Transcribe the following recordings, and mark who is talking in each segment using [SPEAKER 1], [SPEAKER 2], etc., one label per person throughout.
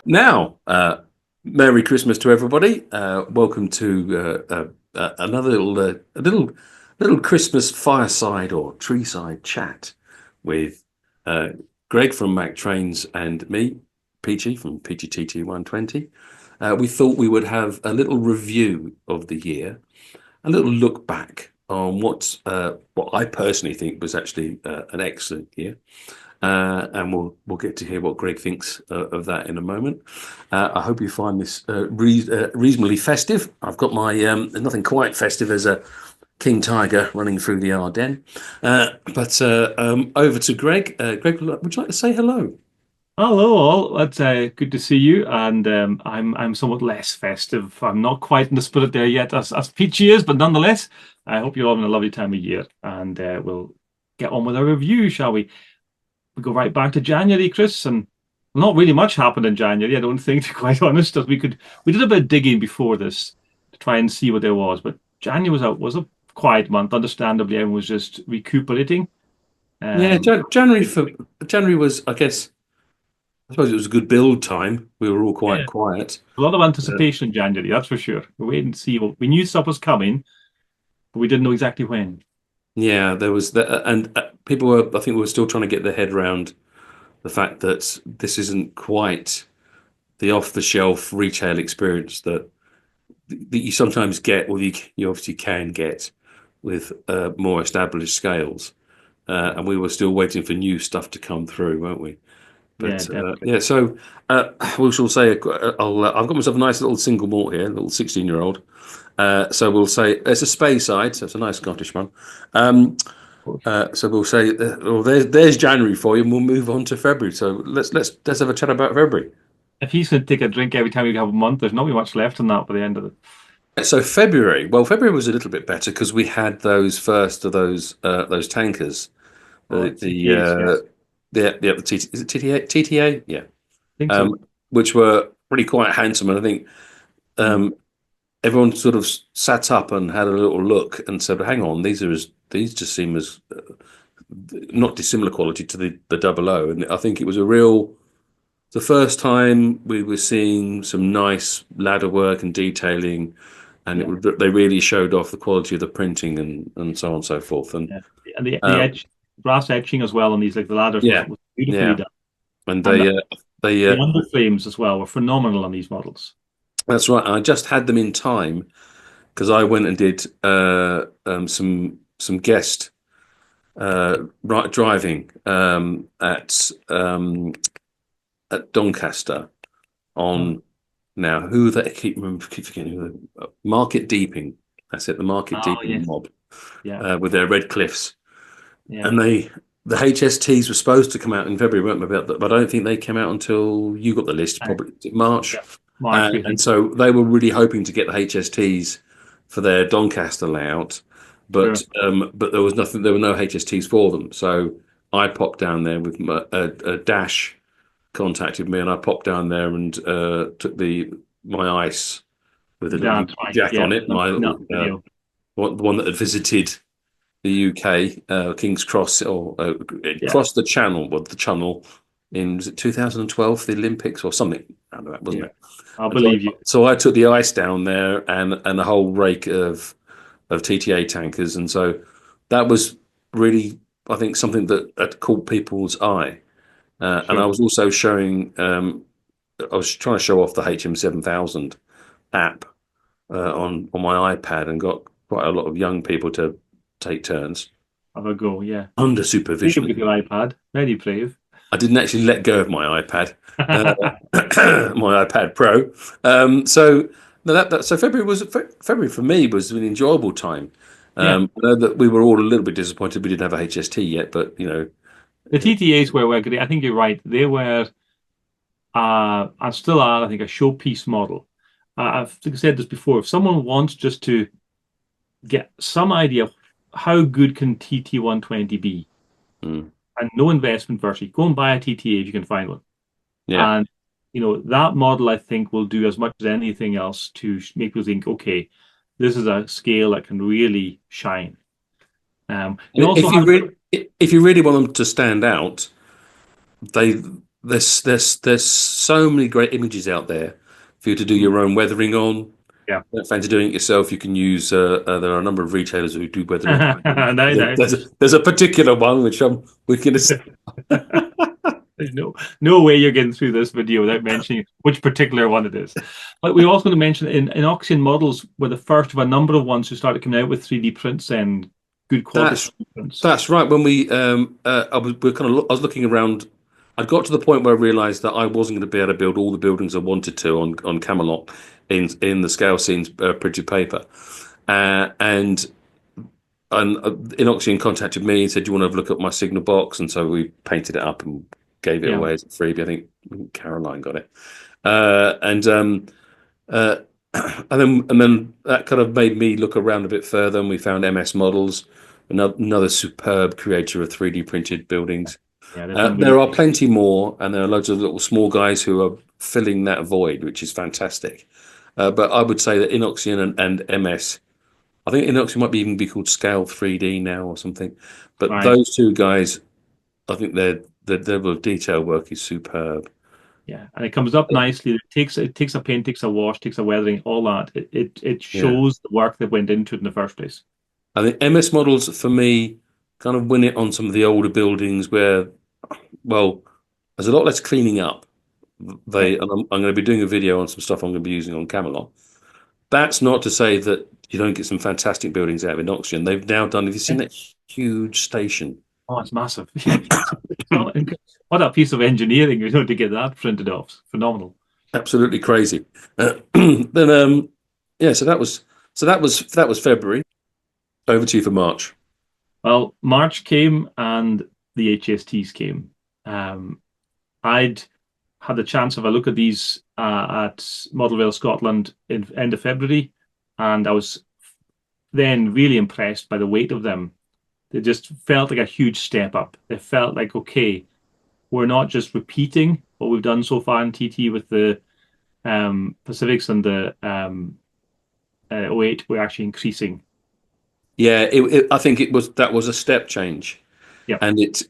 [SPEAKER 1] Now, Merry Christmas to everybody. Welcome to another little Christmas fireside or treeside chat with uh, Greg from Mac Trains and me, Peachy from Peachy TT120. We thought we would have a little review of the year, a little look back on what I personally think was actually an excellent year. And we'll get to hear what Greg thinks of that in a moment. I hope you find this reasonably festive. I've got my nothing quite festive as a king tiger running through the Ardennes. But over to Greg. Greg, would you like to say hello?
[SPEAKER 2] Hello, all. It's good to see you. And I'm somewhat less festive. I'm not quite in the spirit there yet, as Peachy is, but nonetheless, I hope you're all having a lovely time of year. And we'll get on with our review, shall we? We go right back to January, Chris, and not really much happened in January. I don't think, to be quite honest. We did a bit of digging before this to try and see what there was, but January was a quiet month. Understandably, everyone was just recuperating.
[SPEAKER 1] Yeah,
[SPEAKER 2] Um,
[SPEAKER 1] January was, I guess, I suppose it was a good build time. We were all quite
[SPEAKER 2] yeah.
[SPEAKER 1] quiet.
[SPEAKER 2] A lot of
[SPEAKER 1] Uh,
[SPEAKER 2] anticipation in January, that's for sure. We're waiting to see what we knew stuff was coming, but we didn't know exactly when.
[SPEAKER 1] yeah, there was that, and people were, I think, were still trying to get their head around the fact that this isn't quite the off-the-shelf retail experience that you sometimes get, or you obviously can get with more established scales. And we were still waiting for new stuff to come through, weren't we?
[SPEAKER 2] Yeah,
[SPEAKER 1] But
[SPEAKER 2] definitely.
[SPEAKER 1] yeah, so we shall say I've got myself a nice little single malt here, a little 16-year-old. So we'll say it's a Speyside, so it's a nice Scottish one. Um, so we'll say, well, there's January for you, and we'll move on to February. So let's have a chat about February.
[SPEAKER 2] If he's going to take a drink every time we have a month, there's not really much left in that by the end of it.
[SPEAKER 1] So February, well, February was a little bit better because we had those first of those tankers,
[SPEAKER 2] Oh,
[SPEAKER 1] the
[SPEAKER 2] CTAs, yes.
[SPEAKER 1] the TT, is it TTA TTA? Yeah,
[SPEAKER 2] I think so.
[SPEAKER 1] um, which were really quite handsome, and I think
[SPEAKER 2] Mm.
[SPEAKER 1] um, everyone sort of sat up and had a little look and said, "Hang on, these just seem as not dissimilar quality to the double O," and I think it was the first time we were seeing some nice ladder work and detailing, and
[SPEAKER 2] Yeah,
[SPEAKER 1] they really showed off the quality of the printing and so on and so forth. And
[SPEAKER 2] yeah. And the
[SPEAKER 1] um,
[SPEAKER 2] edge, brass etching as well on these, like the ladders
[SPEAKER 1] yeah,
[SPEAKER 2] was beautifully
[SPEAKER 1] yeah,
[SPEAKER 2] done.
[SPEAKER 1] and
[SPEAKER 2] And
[SPEAKER 1] they
[SPEAKER 2] the underframes as well were phenomenal on these models.
[SPEAKER 1] that's right. I just had them in time because I went and did some guest driving at Doncaster
[SPEAKER 2] Oh,
[SPEAKER 1] on now who that I keep forgetting Market Deeping. That's it, the Market
[SPEAKER 2] oh
[SPEAKER 1] Deeping
[SPEAKER 2] yes.
[SPEAKER 1] mob
[SPEAKER 2] Yeah,
[SPEAKER 1] with their red cliffs,
[SPEAKER 2] yeah.
[SPEAKER 1] and the HSTs were supposed to come out in February, weren't they? But I don't think they came out until you got the list,
[SPEAKER 2] Right.
[SPEAKER 1] probably March,
[SPEAKER 2] Yeah. March, we
[SPEAKER 1] and
[SPEAKER 2] think.
[SPEAKER 1] so they were really hoping to get the HSTs for their Doncaster layout,
[SPEAKER 2] Sure.
[SPEAKER 1] but there was nothing, there were no HSTs for them, so I popped down there with a dash contacted me, and I popped down there and took my ice with a little
[SPEAKER 2] That's right.
[SPEAKER 1] jack
[SPEAKER 2] Yeah.
[SPEAKER 1] on it,
[SPEAKER 2] No,
[SPEAKER 1] my
[SPEAKER 2] no
[SPEAKER 1] little
[SPEAKER 2] video.
[SPEAKER 1] the one that had visited the UK, King's Cross, or
[SPEAKER 2] Yeah.
[SPEAKER 1] crossed the Channel, well, the Channel in was it 2012, the Olympics or something out of that, wasn't
[SPEAKER 2] Yeah.
[SPEAKER 1] it?
[SPEAKER 2] I'll
[SPEAKER 1] And so,
[SPEAKER 2] believe you.
[SPEAKER 1] so I took the ice down there and a whole rake of TTA tankers, and so that was really, I think, something that had caught people's eye. And I
[SPEAKER 2] Sure.
[SPEAKER 1] was also showing, I was trying to show off the HM7000 app on my iPad and got quite a lot of young people to take turns
[SPEAKER 2] Have a go. Yeah.
[SPEAKER 1] under
[SPEAKER 2] Brave
[SPEAKER 1] supervision.
[SPEAKER 2] with your iPad. Very brave.
[SPEAKER 1] I didn't actually let go of my iPad, uh, my iPad Pro. So no, so February for me was an enjoyable time.
[SPEAKER 2] Yeah.
[SPEAKER 1] I know that we were all a little bit disappointed we didn't have a HST yet, but
[SPEAKER 2] The TTAs were great. I think you're right. They were, and still are, I think, a showpiece model. I've think I said this before. If someone wants just to get some idea of how good can TT120 be,
[SPEAKER 1] mm,
[SPEAKER 2] and no investment virtually, go and buy a TTA if you can find one.
[SPEAKER 1] yeah.
[SPEAKER 2] And that model, I think, will do as much as anything else to make people think, okay, this is a scale that can really shine.
[SPEAKER 1] I
[SPEAKER 2] You
[SPEAKER 1] mean,
[SPEAKER 2] also have,
[SPEAKER 1] if you really want them to stand out, they there's so many great images out there for you to do
[SPEAKER 2] Mm.
[SPEAKER 1] your own weathering on.
[SPEAKER 2] Yeah.
[SPEAKER 1] Don't fancy doing it yourself, you can use. There are a number of retailers who do weathering.
[SPEAKER 2] No, no.
[SPEAKER 1] There's a particular one which we're going to.
[SPEAKER 2] There's no way you're getting through this video without mentioning which particular one it is. But we also going to mention in Oxygen Models were the first of a number of ones who started coming out with 3D prints and good quality
[SPEAKER 1] That's
[SPEAKER 2] prints.
[SPEAKER 1] that's right. When I was looking around. I got to the point where I realised that I wasn't going to be able to build all the buildings I wanted to on Camelot in the scale scenes printed paper, and Inoxian contacted me and said, "Do you want to have a look at my signal box?" And so we painted it up and gave it
[SPEAKER 2] Yeah,
[SPEAKER 1] away as a freebie. I think Caroline got it, and uh, and then that kind of made me look around a bit further, and we found MS Models, another superb creator of 3D printed buildings.
[SPEAKER 2] yeah, there's some
[SPEAKER 1] There
[SPEAKER 2] really
[SPEAKER 1] are plenty more, and there are loads of little small guys who are filling that void, which is fantastic. But I would say that Inoxian and MS, I think Inoxian might be even be called Scale 3D now or something. But
[SPEAKER 2] right.
[SPEAKER 1] those two guys, I think their level of detail work is superb.
[SPEAKER 2] Yeah, and it comes up nicely. It takes a paint, takes a wash, takes a weathering, all that. It
[SPEAKER 1] Yeah,
[SPEAKER 2] shows the work that went into it in the first place.
[SPEAKER 1] I think MS Models for me kind of win it on some of the older buildings where, well, there's a lot less cleaning up.
[SPEAKER 2] Yeah.
[SPEAKER 1] And I'm going to be doing a video on some stuff I'm going to be using on Camelot. That's not to say that you don't get some fantastic buildings out of Inoxion. They've now done. Have you seen that huge station?
[SPEAKER 2] Oh, it's massive. What a piece of engineering, to get that printed off. Phenomenal.
[SPEAKER 1] Absolutely crazy. Then yeah, so that was February. Over to you for March.
[SPEAKER 2] Well, March came and the HSTs came. I'd had the chance of a look at these at Model Rail Scotland in end of February, and I was then really impressed by the weight of them. They just felt like a huge step up. They felt like, okay, we're not just repeating what we've done so far in TT with the Pacifics and the '08, we're actually increasing.
[SPEAKER 1] Yeah, I think that was a step change,
[SPEAKER 2] Yeah,
[SPEAKER 1] and it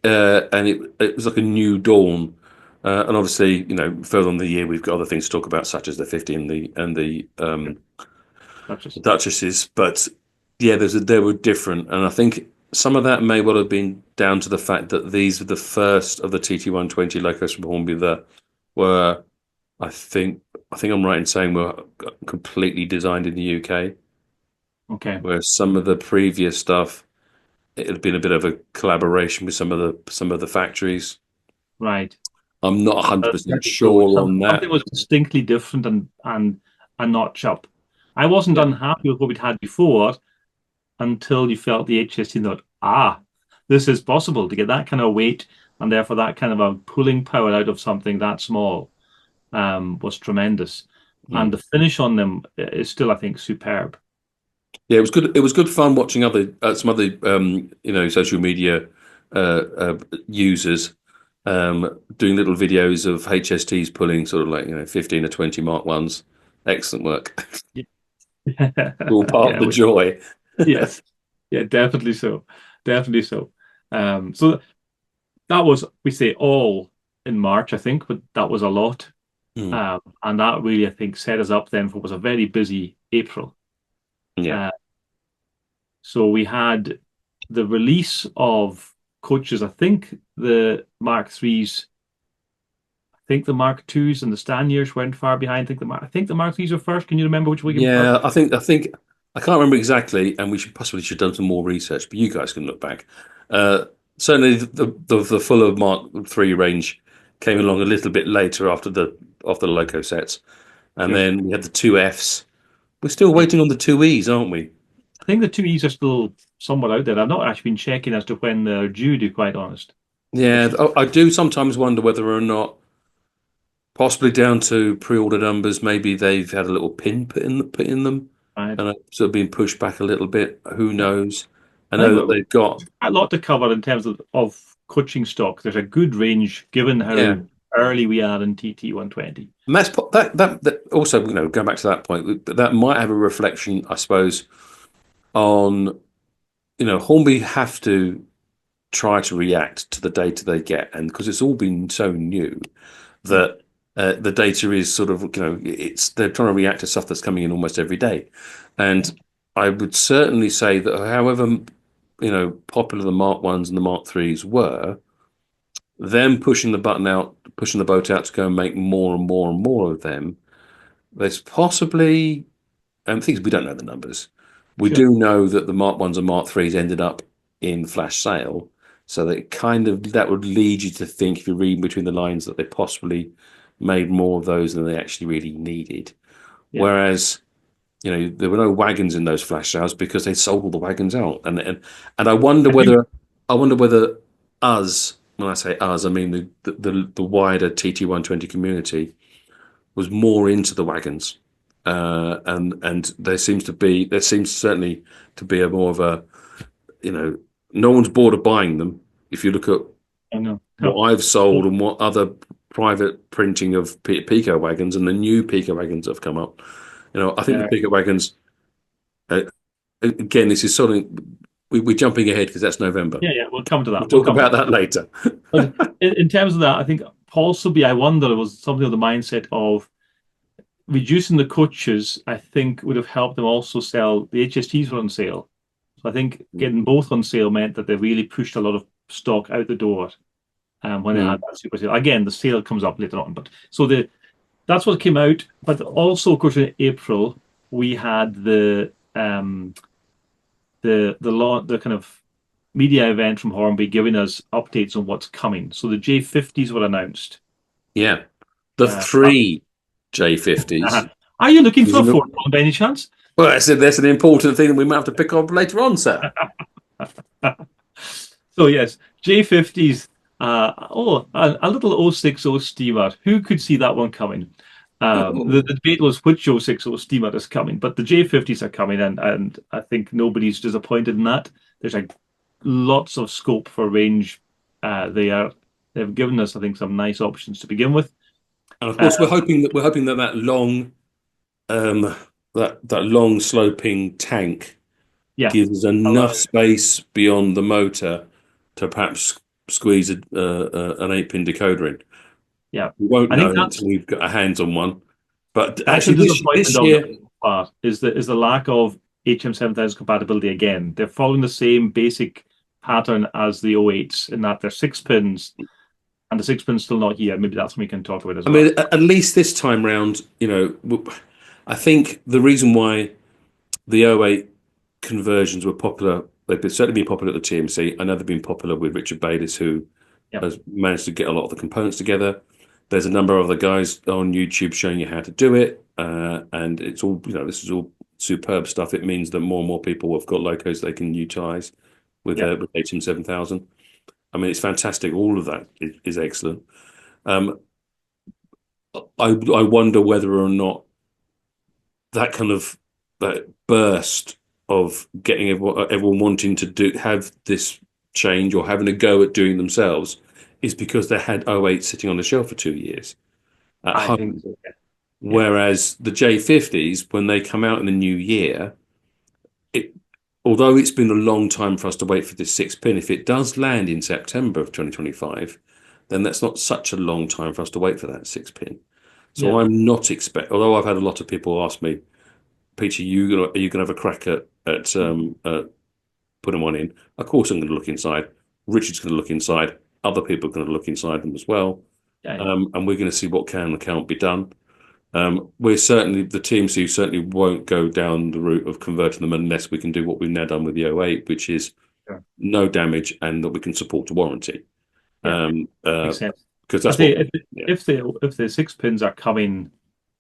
[SPEAKER 1] was like a new dawn. And obviously, further on the year, we've got other things to talk about, such as the 50
[SPEAKER 2] that's just
[SPEAKER 1] the Duchesses. But yeah, they were different, and I think some of that may well have been down to the fact that these were the first of the TT120 locos from Hornby that were, I think I'm right in saying, were completely designed in the UK,
[SPEAKER 2] okay.
[SPEAKER 1] where some of the previous stuff it had been a bit of a collaboration with some of the factories.
[SPEAKER 2] Right.
[SPEAKER 1] I'm not
[SPEAKER 2] That's
[SPEAKER 1] 100%
[SPEAKER 2] very true.
[SPEAKER 1] sure on
[SPEAKER 2] Something
[SPEAKER 1] that.
[SPEAKER 2] was distinctly different and a notch up. I wasn't
[SPEAKER 1] Yeah.
[SPEAKER 2] unhappy with what we'd had before until you felt the HST and thought, this is possible to get that kind of weight and therefore that kind of a pulling power out of something that small was tremendous. And
[SPEAKER 1] Mm.
[SPEAKER 2] the finish on them is still, I think, superb.
[SPEAKER 1] Yeah, it was good. It was good fun watching some other social media users doing little videos of HSTs pulling sort of like 15 or 20 Mark ones. Excellent work. All part of
[SPEAKER 2] Yeah,
[SPEAKER 1] the joy.
[SPEAKER 2] yes, yeah, definitely so, definitely so. So that was, we say, all in March, I think, but that was a lot,
[SPEAKER 1] Mm.
[SPEAKER 2] and that really, I think, set us up then for what was a very busy April.
[SPEAKER 1] Yeah.
[SPEAKER 2] Uh, so we had the release of coaches. I think the Mark threes, I think the Mark twos and the Staniers weren't far behind. I think the Mark threes were first. Can you remember which week?
[SPEAKER 1] Yeah, I think I can't remember exactly, and we should have done some more research, but you guys can look back. Uh, Certainly, the fuller Mark III range came along a little bit later after the Loco sets, and
[SPEAKER 2] Sure.
[SPEAKER 1] then we had the two Fs. We're still
[SPEAKER 2] Yeah.
[SPEAKER 1] waiting on the two Es, aren't we?
[SPEAKER 2] I think the two E's are still somewhat out there. I've not actually been checking as to when they're due, to be quite honest.
[SPEAKER 1] Yeah,
[SPEAKER 2] Which is
[SPEAKER 1] I do sometimes wonder whether or not, possibly down to pre-order numbers, maybe they've had a little pin put in them,
[SPEAKER 2] right.
[SPEAKER 1] and sort of been pushed back a little bit. Who
[SPEAKER 2] Yeah.
[SPEAKER 1] knows? I
[SPEAKER 2] I think
[SPEAKER 1] know that they've got.
[SPEAKER 2] a lot to cover in terms of coaching stock. There's a good range given
[SPEAKER 1] Yeah.
[SPEAKER 2] how early we are in TT120.
[SPEAKER 1] And that also, going back to that point, that might have a reflection, I suppose, on Hornby have to. try to react to the data they get, and because it's all been so new
[SPEAKER 2] Yeah.
[SPEAKER 1] that the data is sort of, it's they're trying to react to stuff that's coming in almost every day. And I would certainly say that however, popular the Mark ones and the Mark threes were, them pushing the button out, pushing the boat out to go and make more and more and more of them, there's possibly, and things we don't know the numbers. We
[SPEAKER 2] Sure.
[SPEAKER 1] do know that the Mark ones and Mark threes ended up in flash sale. So that that would lead you to think, if you read between the lines, that they possibly made more of those than they actually really needed.
[SPEAKER 2] Yeah.
[SPEAKER 1] Whereas, there were no wagons in those flash sales because they sold all the wagons out. And I wonder
[SPEAKER 2] I think
[SPEAKER 1] whether us, when I say us, I mean the wider TT120 community, was more into the wagons. And there seems certainly to be a more of a, no one's bored of buying them. If you look at
[SPEAKER 2] I know.
[SPEAKER 1] what I've sold and what other private printing of Pico wagons and the new Pico wagons that have come up, I think the
[SPEAKER 2] Yeah.
[SPEAKER 1] Pico wagons, uh, again, this is something we're jumping ahead because that's November.
[SPEAKER 2] Yeah. Yeah. We'll come to
[SPEAKER 1] We'll
[SPEAKER 2] that. We'll
[SPEAKER 1] talk
[SPEAKER 2] come to
[SPEAKER 1] about
[SPEAKER 2] that.
[SPEAKER 1] that later.
[SPEAKER 2] But in terms of that, I think possibly I wonder was something of the mindset of reducing the coaches. I think would have helped them also sell the HSTs were on sale. So I think getting both on sale meant that they really pushed a lot of stock out the door when they
[SPEAKER 1] Mm.
[SPEAKER 2] had that super sale. Again, the sale comes up later on, but so that's what came out. But also, of course, in April we had the kind of media event from Hornby giving us updates on what's coming. So the J50s were announced.
[SPEAKER 1] Yeah. The
[SPEAKER 2] Uh,
[SPEAKER 1] three J50s.
[SPEAKER 2] are you looking for a fourth one by any chance?
[SPEAKER 1] Well, that's an important thing that we might have to pick up later on, sir.
[SPEAKER 2] So yes, J50s. A little 060 steamer. Who could see that one coming? The debate was which 060 steamer is coming, but the J50s are coming, and I think nobody's disappointed in that. There's like lots of scope for range. They've given us, I think, some nice options to begin with.
[SPEAKER 1] And of
[SPEAKER 2] Uh,
[SPEAKER 1] course, we're hoping that um, that long sloping tank
[SPEAKER 2] yeah,
[SPEAKER 1] gives
[SPEAKER 2] allow,
[SPEAKER 1] enough space beyond the motor to perhaps squeeze an 8-pin decoder in.
[SPEAKER 2] yeah.
[SPEAKER 1] We won't
[SPEAKER 2] I
[SPEAKER 1] know
[SPEAKER 2] think
[SPEAKER 1] until we've got our hands on one. But
[SPEAKER 2] that's a
[SPEAKER 1] actually,
[SPEAKER 2] disappointment
[SPEAKER 1] this
[SPEAKER 2] of the
[SPEAKER 1] year,
[SPEAKER 2] part is the lack of HM7000 compatibility again. They're following the same basic pattern as the 08s in that they're 6 pins, and the 6 pins still not here. Maybe that's something we can talk about as
[SPEAKER 1] I
[SPEAKER 2] well.
[SPEAKER 1] mean, at least this time round, I think the reason why the 08 conversions were popular, they've certainly been popular at the TMC. I know they've been popular with Richard Bayliss, who
[SPEAKER 2] Yep.
[SPEAKER 1] has managed to get a lot of the components together. There's a number of other guys on YouTube showing you how to do it, and it's all, this is all superb stuff. It means that more and more people have got locos they can utilize
[SPEAKER 2] Yep.
[SPEAKER 1] with HM 7000. I mean, it's fantastic. All of that is excellent. Um, I wonder whether or not that kind of that burst of getting everyone wanting to have this change or having a go at doing themselves is because they had 08 sitting on the shelf for 2 years at
[SPEAKER 2] I think
[SPEAKER 1] home.
[SPEAKER 2] so. Yeah. Yeah.
[SPEAKER 1] Whereas the J50s, when they come out in the new year, it although it's been a long time for us to wait for this 6-pin, if it does land in September of 2025, then that's not such a long time for us to wait for that 6-pin. So
[SPEAKER 2] Yeah.
[SPEAKER 1] I'm not although I've had a lot of people ask me, Peachy, are you gonna have a crack at putting one in? Of course, I'm going to look inside. Richard's going to look inside. Other people are going to look inside them as well,
[SPEAKER 2] Yeah.
[SPEAKER 1] and we're going to see what can and can't be done. We're certainly the TMC certainly won't go down the route of converting them unless we can do what we've now done with the 08, which is
[SPEAKER 2] Sure.
[SPEAKER 1] no damage and that we can support to warranty.
[SPEAKER 2] Yeah. Makes sense.
[SPEAKER 1] Because
[SPEAKER 2] I
[SPEAKER 1] that's
[SPEAKER 2] say
[SPEAKER 1] what.
[SPEAKER 2] if
[SPEAKER 1] Yeah.
[SPEAKER 2] if the 6 pins are coming,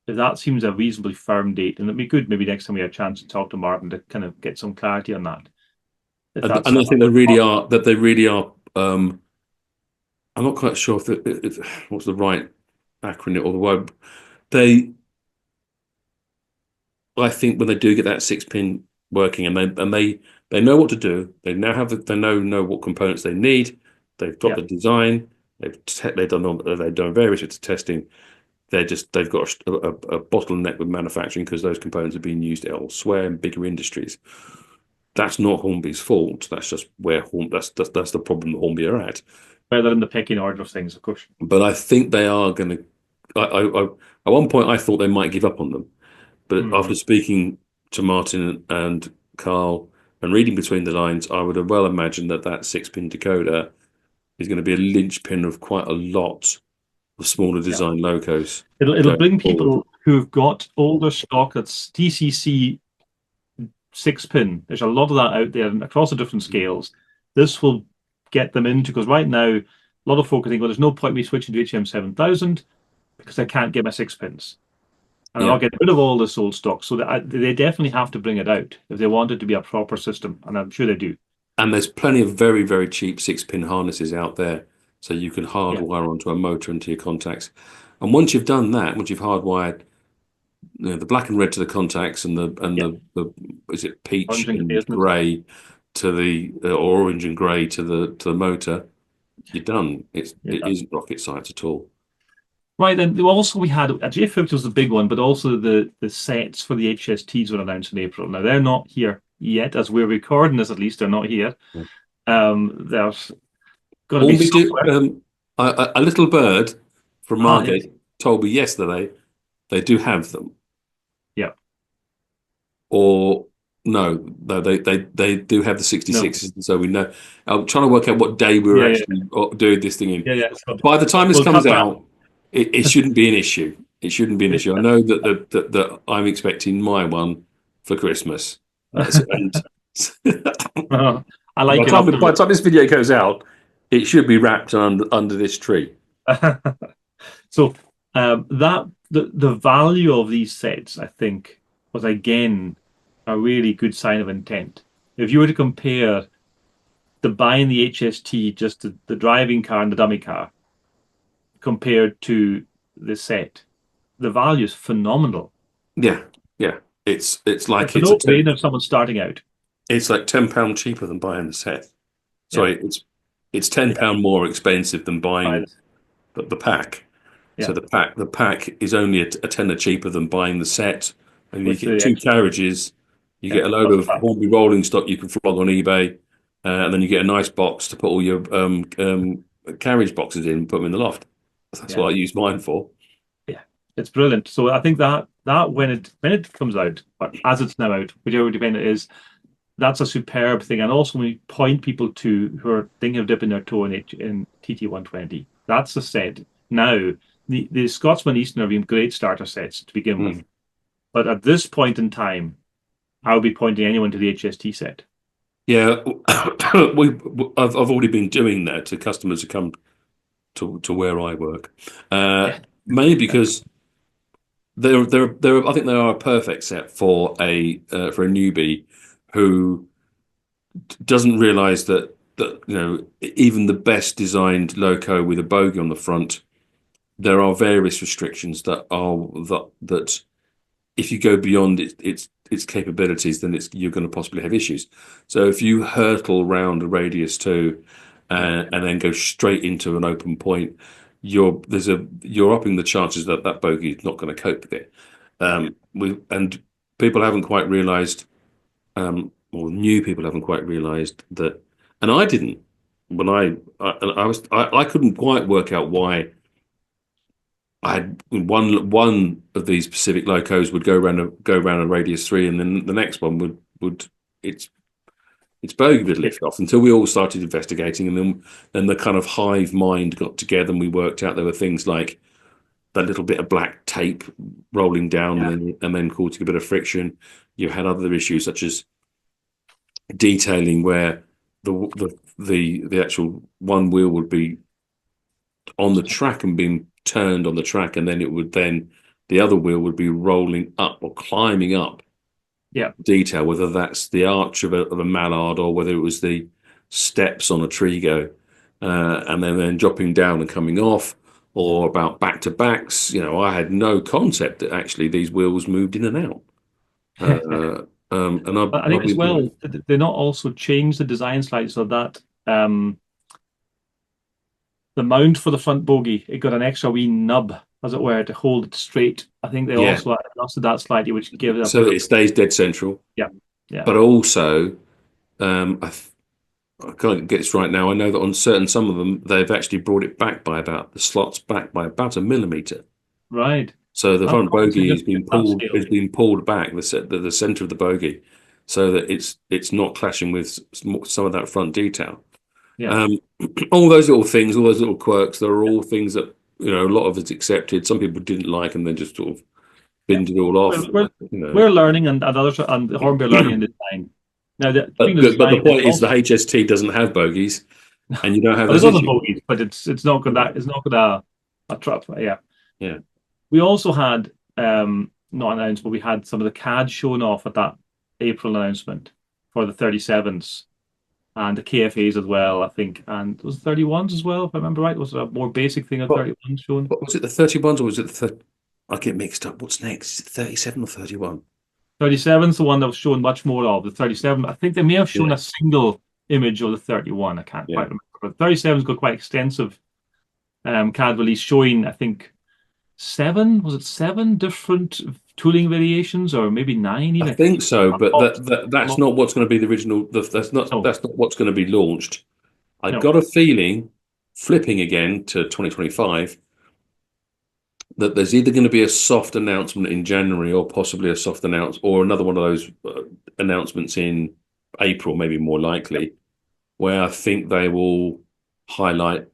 [SPEAKER 2] if that seems a reasonably firm date, and it'd be good maybe next time we have a chance to talk to Martin to kind of get some clarity on that. If that's
[SPEAKER 1] And I think they really are. That they really are. I'm not quite sure what's the right acronym or the word. They, I think, when they do get that 6-pin working, they know what to do. They now they know what components they need. They've got
[SPEAKER 2] yeah,
[SPEAKER 1] the design. They've done various bits of testing. They've got a bottleneck with manufacturing because those components are being used elsewhere in bigger industries. that's not Hornby's fault. That's just where that's the problem that Hornby are at.
[SPEAKER 2] Whether in the pecking order of things, of course.
[SPEAKER 1] But I think they are going to. At one point, I thought they might give up on them, but
[SPEAKER 2] Hmm.
[SPEAKER 1] after speaking to Martin and Carl and reading between the lines, I would have well imagined that that 6-pin decoder is going to be a linchpin of quite a lot of smaller
[SPEAKER 2] Yeah.
[SPEAKER 1] design locos
[SPEAKER 2] It'll
[SPEAKER 1] going
[SPEAKER 2] bring
[SPEAKER 1] forward.
[SPEAKER 2] people who've got older stock that's TCC 6-pin. There's a lot of that out there across the different scales. This will get them into, because right now, a lot of folk are thinking, well, there's no point me switching to HM 7000 because I can't get my 6-pins. And I'm
[SPEAKER 1] Yeah,
[SPEAKER 2] not getting rid of all this old stock. So they definitely have to bring it out if they want it to be a proper system. And I'm sure they do.
[SPEAKER 1] and there's plenty of very, very cheap 6-pin harnesses out there, so you can
[SPEAKER 2] Yeah.
[SPEAKER 1] hardwire onto a motor into your contacts. And once you've done that, once you've hardwired, the black and red to the contacts and
[SPEAKER 2] Yeah.
[SPEAKER 1] the is it peach
[SPEAKER 2] Orange and grey,
[SPEAKER 1] and
[SPEAKER 2] isn't it?
[SPEAKER 1] grey to the or orange and grey to the motor, you're done.
[SPEAKER 2] You're
[SPEAKER 1] it
[SPEAKER 2] done.
[SPEAKER 1] isn't rocket science at all.
[SPEAKER 2] Right, and also we had a J50 was the big one, but also the sets for the HSTs were announced in April. Now they're not here yet, as we're recording this. At least they're not here.
[SPEAKER 1] Yeah.
[SPEAKER 2] There's got to be
[SPEAKER 1] Hornby do
[SPEAKER 2] somewhere.
[SPEAKER 1] a little bird from
[SPEAKER 2] Ah, yes,
[SPEAKER 1] Margate told me yesterday they do have them.
[SPEAKER 2] yeah,
[SPEAKER 1] Or no, they do have the
[SPEAKER 2] no,
[SPEAKER 1] 66s, and so we know. I'm trying to work out what day we were
[SPEAKER 2] yeah, yeah,
[SPEAKER 1] actually doing this thing in.
[SPEAKER 2] yeah, yeah. So
[SPEAKER 1] By the time this
[SPEAKER 2] we'll
[SPEAKER 1] comes
[SPEAKER 2] cut that.
[SPEAKER 1] out, it shouldn't be an issue. It shouldn't be an issue. I know that I'm expecting my one for Christmas, and
[SPEAKER 2] I like it
[SPEAKER 1] by
[SPEAKER 2] often.
[SPEAKER 1] the time this video goes out, it should be wrapped under this tree.
[SPEAKER 2] So that the value of these sets, I think, was again a really good sign of intent. If you were to compare the buying the HST, just the driving car and the dummy car, compared to the set, the value is phenomenal.
[SPEAKER 1] Yeah, yeah. It's like
[SPEAKER 2] It's a
[SPEAKER 1] it's a
[SPEAKER 2] no-brainer if someone's starting out.
[SPEAKER 1] it's like £10 cheaper than buying the set.
[SPEAKER 2] Yeah,
[SPEAKER 1] Sorry, it's ten
[SPEAKER 2] yeah,
[SPEAKER 1] pound more expensive than
[SPEAKER 2] buy
[SPEAKER 1] buying
[SPEAKER 2] this.
[SPEAKER 1] the pack. So
[SPEAKER 2] Yeah,
[SPEAKER 1] the pack is only a tenner cheaper than buying the set, and you
[SPEAKER 2] with
[SPEAKER 1] get
[SPEAKER 2] the
[SPEAKER 1] two
[SPEAKER 2] extra.
[SPEAKER 1] carriages. You
[SPEAKER 2] Yeah,
[SPEAKER 1] get a load
[SPEAKER 2] plus
[SPEAKER 1] of
[SPEAKER 2] that.
[SPEAKER 1] Hornby rolling stock you can flog on eBay, and then you get a nice box to put all your carriage boxes in, put them in the loft. That's
[SPEAKER 2] Yeah,
[SPEAKER 1] what I use mine for.
[SPEAKER 2] yeah, it's brilliant. So I think that when it comes out, or as it's now out, whichever depending it is, that's a superb thing. And also, we point people to who are thinking of dipping their toe in TT120. That's the set. Now, the Scotsman Eastern have been great starter sets to begin with.
[SPEAKER 1] Mm.
[SPEAKER 2] But at this point in time, I would be pointing anyone to the HST set.
[SPEAKER 1] Yeah, I've already been doing that to customers who come to where I work,
[SPEAKER 2] Yeah.
[SPEAKER 1] mainly because I think they are a perfect set for a newbie who doesn't realize that even the best designed loco with a bogey on the front, there are various restrictions that if you go beyond its capabilities, then you're going to possibly have issues. So if you hurtle round a radius 2
[SPEAKER 2] Yeah.
[SPEAKER 1] and then go straight into an open point, you're upping the chances that that bogey is not going to cope with it. And people haven't quite realised, or new people haven't quite realised that, and I didn't when I couldn't quite work out why I had one of these Pacific locos would go around a radius 3, and then the next one would its its bogey would lift off until we all started investigating, and then the kind of hive mind got together, and we worked out there were things like that little bit of black tape rolling down,
[SPEAKER 2] Yeah.
[SPEAKER 1] and then causing a bit of friction. You had other issues such as detailing where the actual one wheel would be on the track and being turned on the track, and then the other wheel would be rolling up or climbing up
[SPEAKER 2] Yeah.
[SPEAKER 1] detail, whether that's the arch of a mallard or whether it was the steps on a Trigo, and then dropping down and coming off, or about back to backs. I had no concept that actually these wheels moved in and out. And
[SPEAKER 2] But I
[SPEAKER 1] I'll
[SPEAKER 2] think as
[SPEAKER 1] be,
[SPEAKER 2] well, they not also change the design slightly so that the mount for the front bogie, it got an extra wee nub, as it were, to hold it straight. I think they
[SPEAKER 1] yeah,
[SPEAKER 2] also adjusted that slightly, which gave it a
[SPEAKER 1] so
[SPEAKER 2] bit of
[SPEAKER 1] it stays dead central,
[SPEAKER 2] yeah, yeah,
[SPEAKER 1] but also. I, I can't get this right now. I know that on some of them, they've actually brought it back by about the slots back by about a millimeter.
[SPEAKER 2] Right.
[SPEAKER 1] So the
[SPEAKER 2] That's
[SPEAKER 1] front
[SPEAKER 2] promising
[SPEAKER 1] bogey
[SPEAKER 2] if it's that scale.
[SPEAKER 1] has been pulled back, the center of the bogey, so that it's not clashing with some of that front detail.
[SPEAKER 2] Yeah.
[SPEAKER 1] Um, all those little things, all those little quirks, they're all things that a lot of it's accepted. Some people didn't like and then just sort of
[SPEAKER 2] Yeah.
[SPEAKER 1] binned it all off.
[SPEAKER 2] We're, we're, we're learning, and others, and Hornby are learning in design. Now, speaking of
[SPEAKER 1] But the
[SPEAKER 2] design,
[SPEAKER 1] point is the HST doesn't have bogies, and you don't have
[SPEAKER 2] well, it
[SPEAKER 1] those
[SPEAKER 2] doesn't
[SPEAKER 1] issues.
[SPEAKER 2] bogies, but it's not gonna a trap. Yeah.
[SPEAKER 1] Yeah,
[SPEAKER 2] We also had not announced, but we had some of the CAD shown off at that April announcement for the 37s and the KFAs as well, I think, and was 31s as well, if I remember right. Was it a more basic thing of
[SPEAKER 1] but
[SPEAKER 2] 31s shown?
[SPEAKER 1] was it the 31s or was it the I get mixed up. What's next? Is it 37 or 31?
[SPEAKER 2] 37's the one that was shown much more of. The 37, I think they may have shown
[SPEAKER 1] Yeah,
[SPEAKER 2] a single image of the 31. I can't
[SPEAKER 1] yeah.
[SPEAKER 2] quite remember. But 37's got quite extensive CAD release showing, I think, was it seven different tooling variations or maybe nine
[SPEAKER 1] I
[SPEAKER 2] even?
[SPEAKER 1] think so,
[SPEAKER 2] A
[SPEAKER 1] but
[SPEAKER 2] lot, a
[SPEAKER 1] that's
[SPEAKER 2] lot.
[SPEAKER 1] not what's going to be the original.
[SPEAKER 2] No,
[SPEAKER 1] That's not what's going to be launched. I
[SPEAKER 2] no.
[SPEAKER 1] got a feeling, flipping again to 2025, that there's either going to be a soft announcement in January or possibly a soft announce or another one of those announcements in April, maybe more likely, where I think they will highlight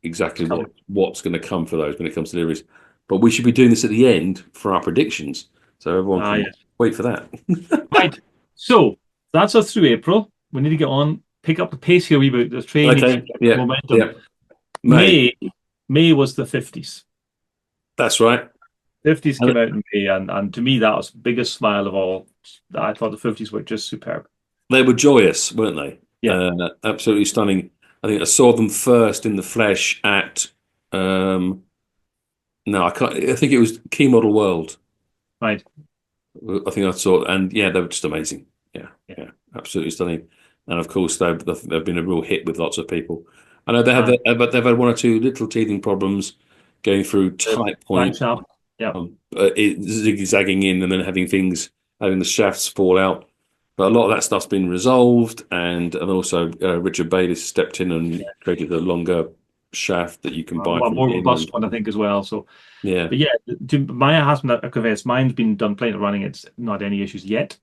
[SPEAKER 1] exactly
[SPEAKER 2] It's coming.
[SPEAKER 1] what's going to come for those when it comes to deliveries. But we should be doing this at the end for our predictions, so everyone
[SPEAKER 2] Ah,
[SPEAKER 1] can
[SPEAKER 2] yes.
[SPEAKER 1] wait for that.
[SPEAKER 2] Right. So that's us through April. We need to get on, pick up the pace here a wee bit. The train needs to
[SPEAKER 1] Okay,
[SPEAKER 2] get
[SPEAKER 1] yeah,
[SPEAKER 2] momentum.
[SPEAKER 1] yeah. May,
[SPEAKER 2] May, May was the 50s.
[SPEAKER 1] that's right.
[SPEAKER 2] 50s
[SPEAKER 1] And
[SPEAKER 2] came out in May, and to me, that was the biggest smile of all. I thought the 50s were just superb.
[SPEAKER 1] they were joyous, weren't they?
[SPEAKER 2] Yeah,
[SPEAKER 1] Absolutely stunning. I think I saw them first in the flesh at no, I can't. I think it was Key Model World.
[SPEAKER 2] right.
[SPEAKER 1] I think I saw, and yeah, they were just amazing. Yeah,
[SPEAKER 2] Yeah.
[SPEAKER 1] yeah, absolutely stunning. And of course, they've been a real hit with lots of people. I know
[SPEAKER 2] And
[SPEAKER 1] but they've had one or two little teething problems going through
[SPEAKER 2] the
[SPEAKER 1] tight point,
[SPEAKER 2] crankshaft. Yeah.
[SPEAKER 1] zigzagging in, and then having the shafts fall out. But a lot of that stuff's been resolved, and also Richard Bayliss stepped in and created a longer shaft that you can buy
[SPEAKER 2] A
[SPEAKER 1] from
[SPEAKER 2] more
[SPEAKER 1] him.
[SPEAKER 2] robust
[SPEAKER 1] And
[SPEAKER 2] one, I think, as well. So,
[SPEAKER 1] yeah,
[SPEAKER 2] but yeah, Maya hasn't convinced. Mine's been done plenty of running. It's not any issues yet.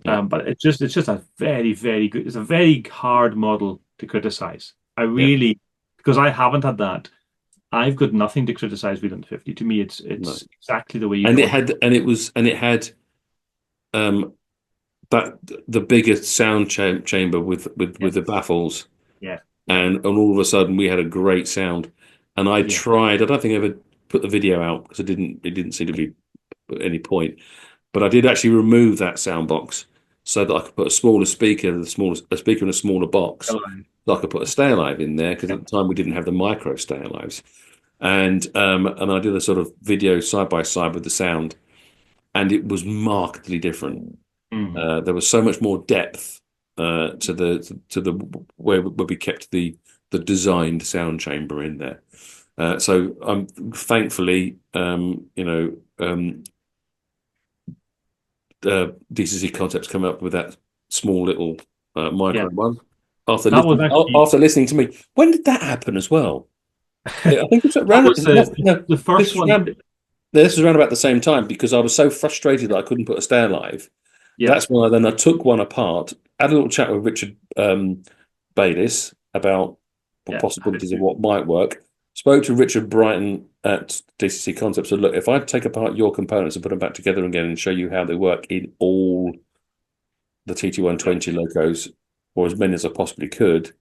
[SPEAKER 1] yeah,
[SPEAKER 2] But it's just a very, very good. It's a very hard model to criticize. I
[SPEAKER 1] yeah.
[SPEAKER 2] really, because I haven't had that. I've got nothing to criticize with 50. To me, it's
[SPEAKER 1] No.
[SPEAKER 2] it's exactly the way you'd
[SPEAKER 1] And
[SPEAKER 2] want it.
[SPEAKER 1] it had um that the biggest sound chamber with the
[SPEAKER 2] Yes.
[SPEAKER 1] baffles,
[SPEAKER 2] Yeah. Yeah.
[SPEAKER 1] and all of a sudden we had a great sound. And I
[SPEAKER 2] Yeah.
[SPEAKER 1] tried. I don't think I ever put the video out because it didn't seem to be at any point. But I did actually remove that sound box so that I could put a smaller speaker, a speaker in a smaller box.
[SPEAKER 2] Hello.
[SPEAKER 1] So I could put a stay alive in there because
[SPEAKER 2] Yeah.
[SPEAKER 1] at the time we didn't have the micro stay alives. And I did a sort of video side by side with the sound, and it was markedly different.
[SPEAKER 2] Mm.
[SPEAKER 1] There was so much more depth to the where we kept the designed sound chamber in there. So thankfully, DCC Concepts come up with that small little
[SPEAKER 2] Yeah.
[SPEAKER 1] micro one
[SPEAKER 2] That was actually
[SPEAKER 1] after listening to me. When did that happen as well? I think it's
[SPEAKER 2] that
[SPEAKER 1] around.
[SPEAKER 2] was
[SPEAKER 1] No,
[SPEAKER 2] the
[SPEAKER 1] this
[SPEAKER 2] first
[SPEAKER 1] was
[SPEAKER 2] one.
[SPEAKER 1] around. This was around about the same time because I was so frustrated that I couldn't put a stair live.
[SPEAKER 2] Yeah.
[SPEAKER 1] That's why then I took one apart, had a little chat with Richard Bayliss about the
[SPEAKER 2] Yeah.
[SPEAKER 1] possibilities of what might work. Spoke to Richard Brighton at DCC Concepts. Said, look, if I take apart your components and put them back together again and show you how they work in all the TT120 locos, or as many as I possibly could,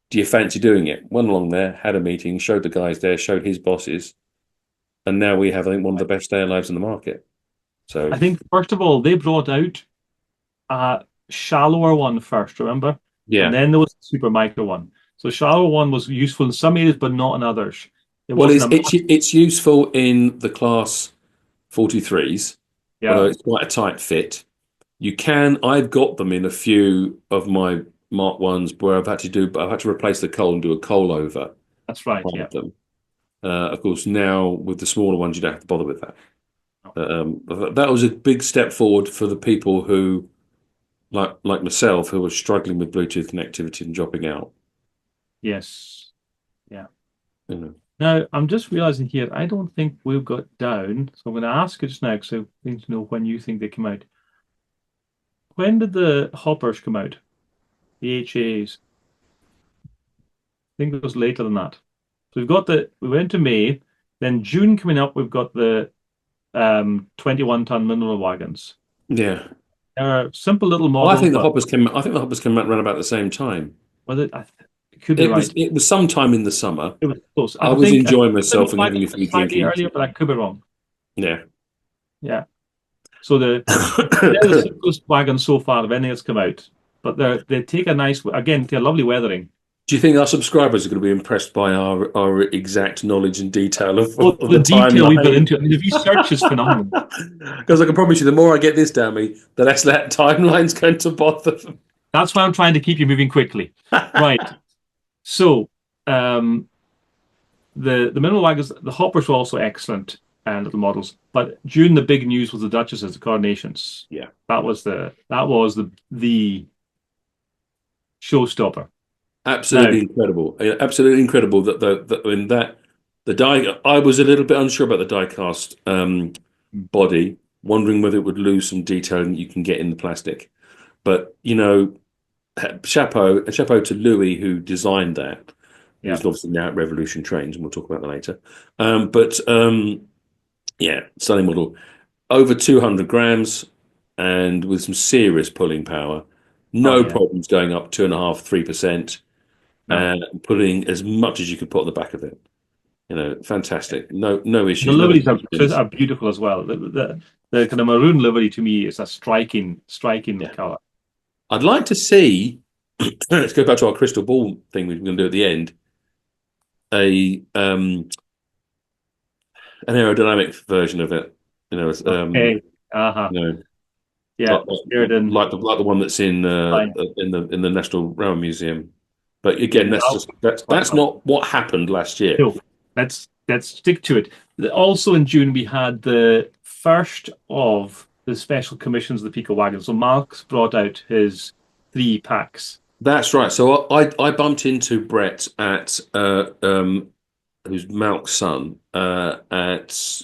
[SPEAKER 1] do you fancy doing it? Went along there, had a meeting, showed the guys there, showed his bosses, and now we have, I think, one of the best stair lives in the market.
[SPEAKER 2] I
[SPEAKER 1] So
[SPEAKER 2] think first of all they brought out a shallower one first, remember? And
[SPEAKER 1] yeah,
[SPEAKER 2] then there was the super micro one. So the shallower one was useful in some areas, but not in others. It
[SPEAKER 1] well,
[SPEAKER 2] wasn't a
[SPEAKER 1] it's useful in the class 43s, although
[SPEAKER 2] yeah,
[SPEAKER 1] it's quite a tight fit. You can, I've got them in a few of my Mark ones where I've had to replace the coal and do a coal over
[SPEAKER 2] that's right.
[SPEAKER 1] one
[SPEAKER 2] Yeah.
[SPEAKER 1] of them. Of course, now with the smaller ones, you don't have to bother with that.
[SPEAKER 2] No.
[SPEAKER 1] That was a big step forward for the people who like myself, who was struggling with Bluetooth connectivity and dropping out.
[SPEAKER 2] Yes. Yeah.
[SPEAKER 1] You know.
[SPEAKER 2] Now, I'm just realizing here, I don't think we've got down. So I'm going to ask you just now because I need to know when you think they came out. When did the hoppers come out? The HAs? I think it was later than that. So we went to May, then June coming up, we've got the 21-ton mineral wagons.
[SPEAKER 1] Yeah.
[SPEAKER 2] They're simple little
[SPEAKER 1] Well, I
[SPEAKER 2] models,
[SPEAKER 1] think the
[SPEAKER 2] but
[SPEAKER 1] hoppers came. I think the hoppers came out around about the same time.
[SPEAKER 2] whether it could be right.
[SPEAKER 1] It was sometime in the summer.
[SPEAKER 2] It was close.
[SPEAKER 1] I
[SPEAKER 2] I
[SPEAKER 1] was
[SPEAKER 2] think
[SPEAKER 1] enjoying
[SPEAKER 2] maybe
[SPEAKER 1] myself and having a few
[SPEAKER 2] slightly
[SPEAKER 1] drinkies.
[SPEAKER 2] earlier, but I could be wrong.
[SPEAKER 1] Yeah.
[SPEAKER 2] Yeah. So they're the simplest wagons so far of anything that's come out. But they take a nice again, they're lovely weathering.
[SPEAKER 1] Do you think our subscribers are going to be impressed by our exact knowledge and detail
[SPEAKER 2] Well,
[SPEAKER 1] of
[SPEAKER 2] the
[SPEAKER 1] the
[SPEAKER 2] detail we put
[SPEAKER 1] timeline?
[SPEAKER 2] into it. I mean, the research is phenomenal.
[SPEAKER 1] Because I can promise you, the more I get this down me, the less that timeline's going to bother them.
[SPEAKER 2] That's why I'm trying to keep you moving quickly. Right. So the mineral wagons, the hoppers were also excellent and little models. But June, the big news was the Duchesses, the coronations.
[SPEAKER 1] Yeah.
[SPEAKER 2] That was the showstopper. Now,
[SPEAKER 1] Absolutely incredible. Absolutely incredible that the die. I was a little bit unsure about the die cast body, wondering whether it would lose some detail that you can get in the plastic. But chapeau to Louis who designed that,
[SPEAKER 2] yeah,
[SPEAKER 1] who's obviously now at Revolution Trains, and we'll talk about that later. But yeah, stunning model, over 200 grams, and with some serious pulling power.
[SPEAKER 2] oh
[SPEAKER 1] No
[SPEAKER 2] yeah,
[SPEAKER 1] problems going up 2.5–3%,
[SPEAKER 2] no.
[SPEAKER 1] and putting as much as you could put on the back of it. Fantastic. No
[SPEAKER 2] The
[SPEAKER 1] issues. No
[SPEAKER 2] liveries
[SPEAKER 1] issues.
[SPEAKER 2] are beautiful as well. The kind of maroon livery to me is a striking
[SPEAKER 1] Yeah.
[SPEAKER 2] color.
[SPEAKER 1] I'd like to see. Let's go back to our crystal ball thing we're going to do at the end. A an aerodynamic version of it.
[SPEAKER 2] Okay. Uh-huh.
[SPEAKER 1] You know,
[SPEAKER 2] Yeah, Sheridan
[SPEAKER 1] like the one that's
[SPEAKER 2] line.
[SPEAKER 1] in the National Railway Museum. But again,
[SPEAKER 2] Yeah,
[SPEAKER 1] that's not what happened last year.
[SPEAKER 2] no, let's stick to it. Also in June we had the first of the special commissions of the Peco wagon. So Mark's brought out his 3 packs.
[SPEAKER 1] That's right. So I bumped into Brett at who's Malk's son at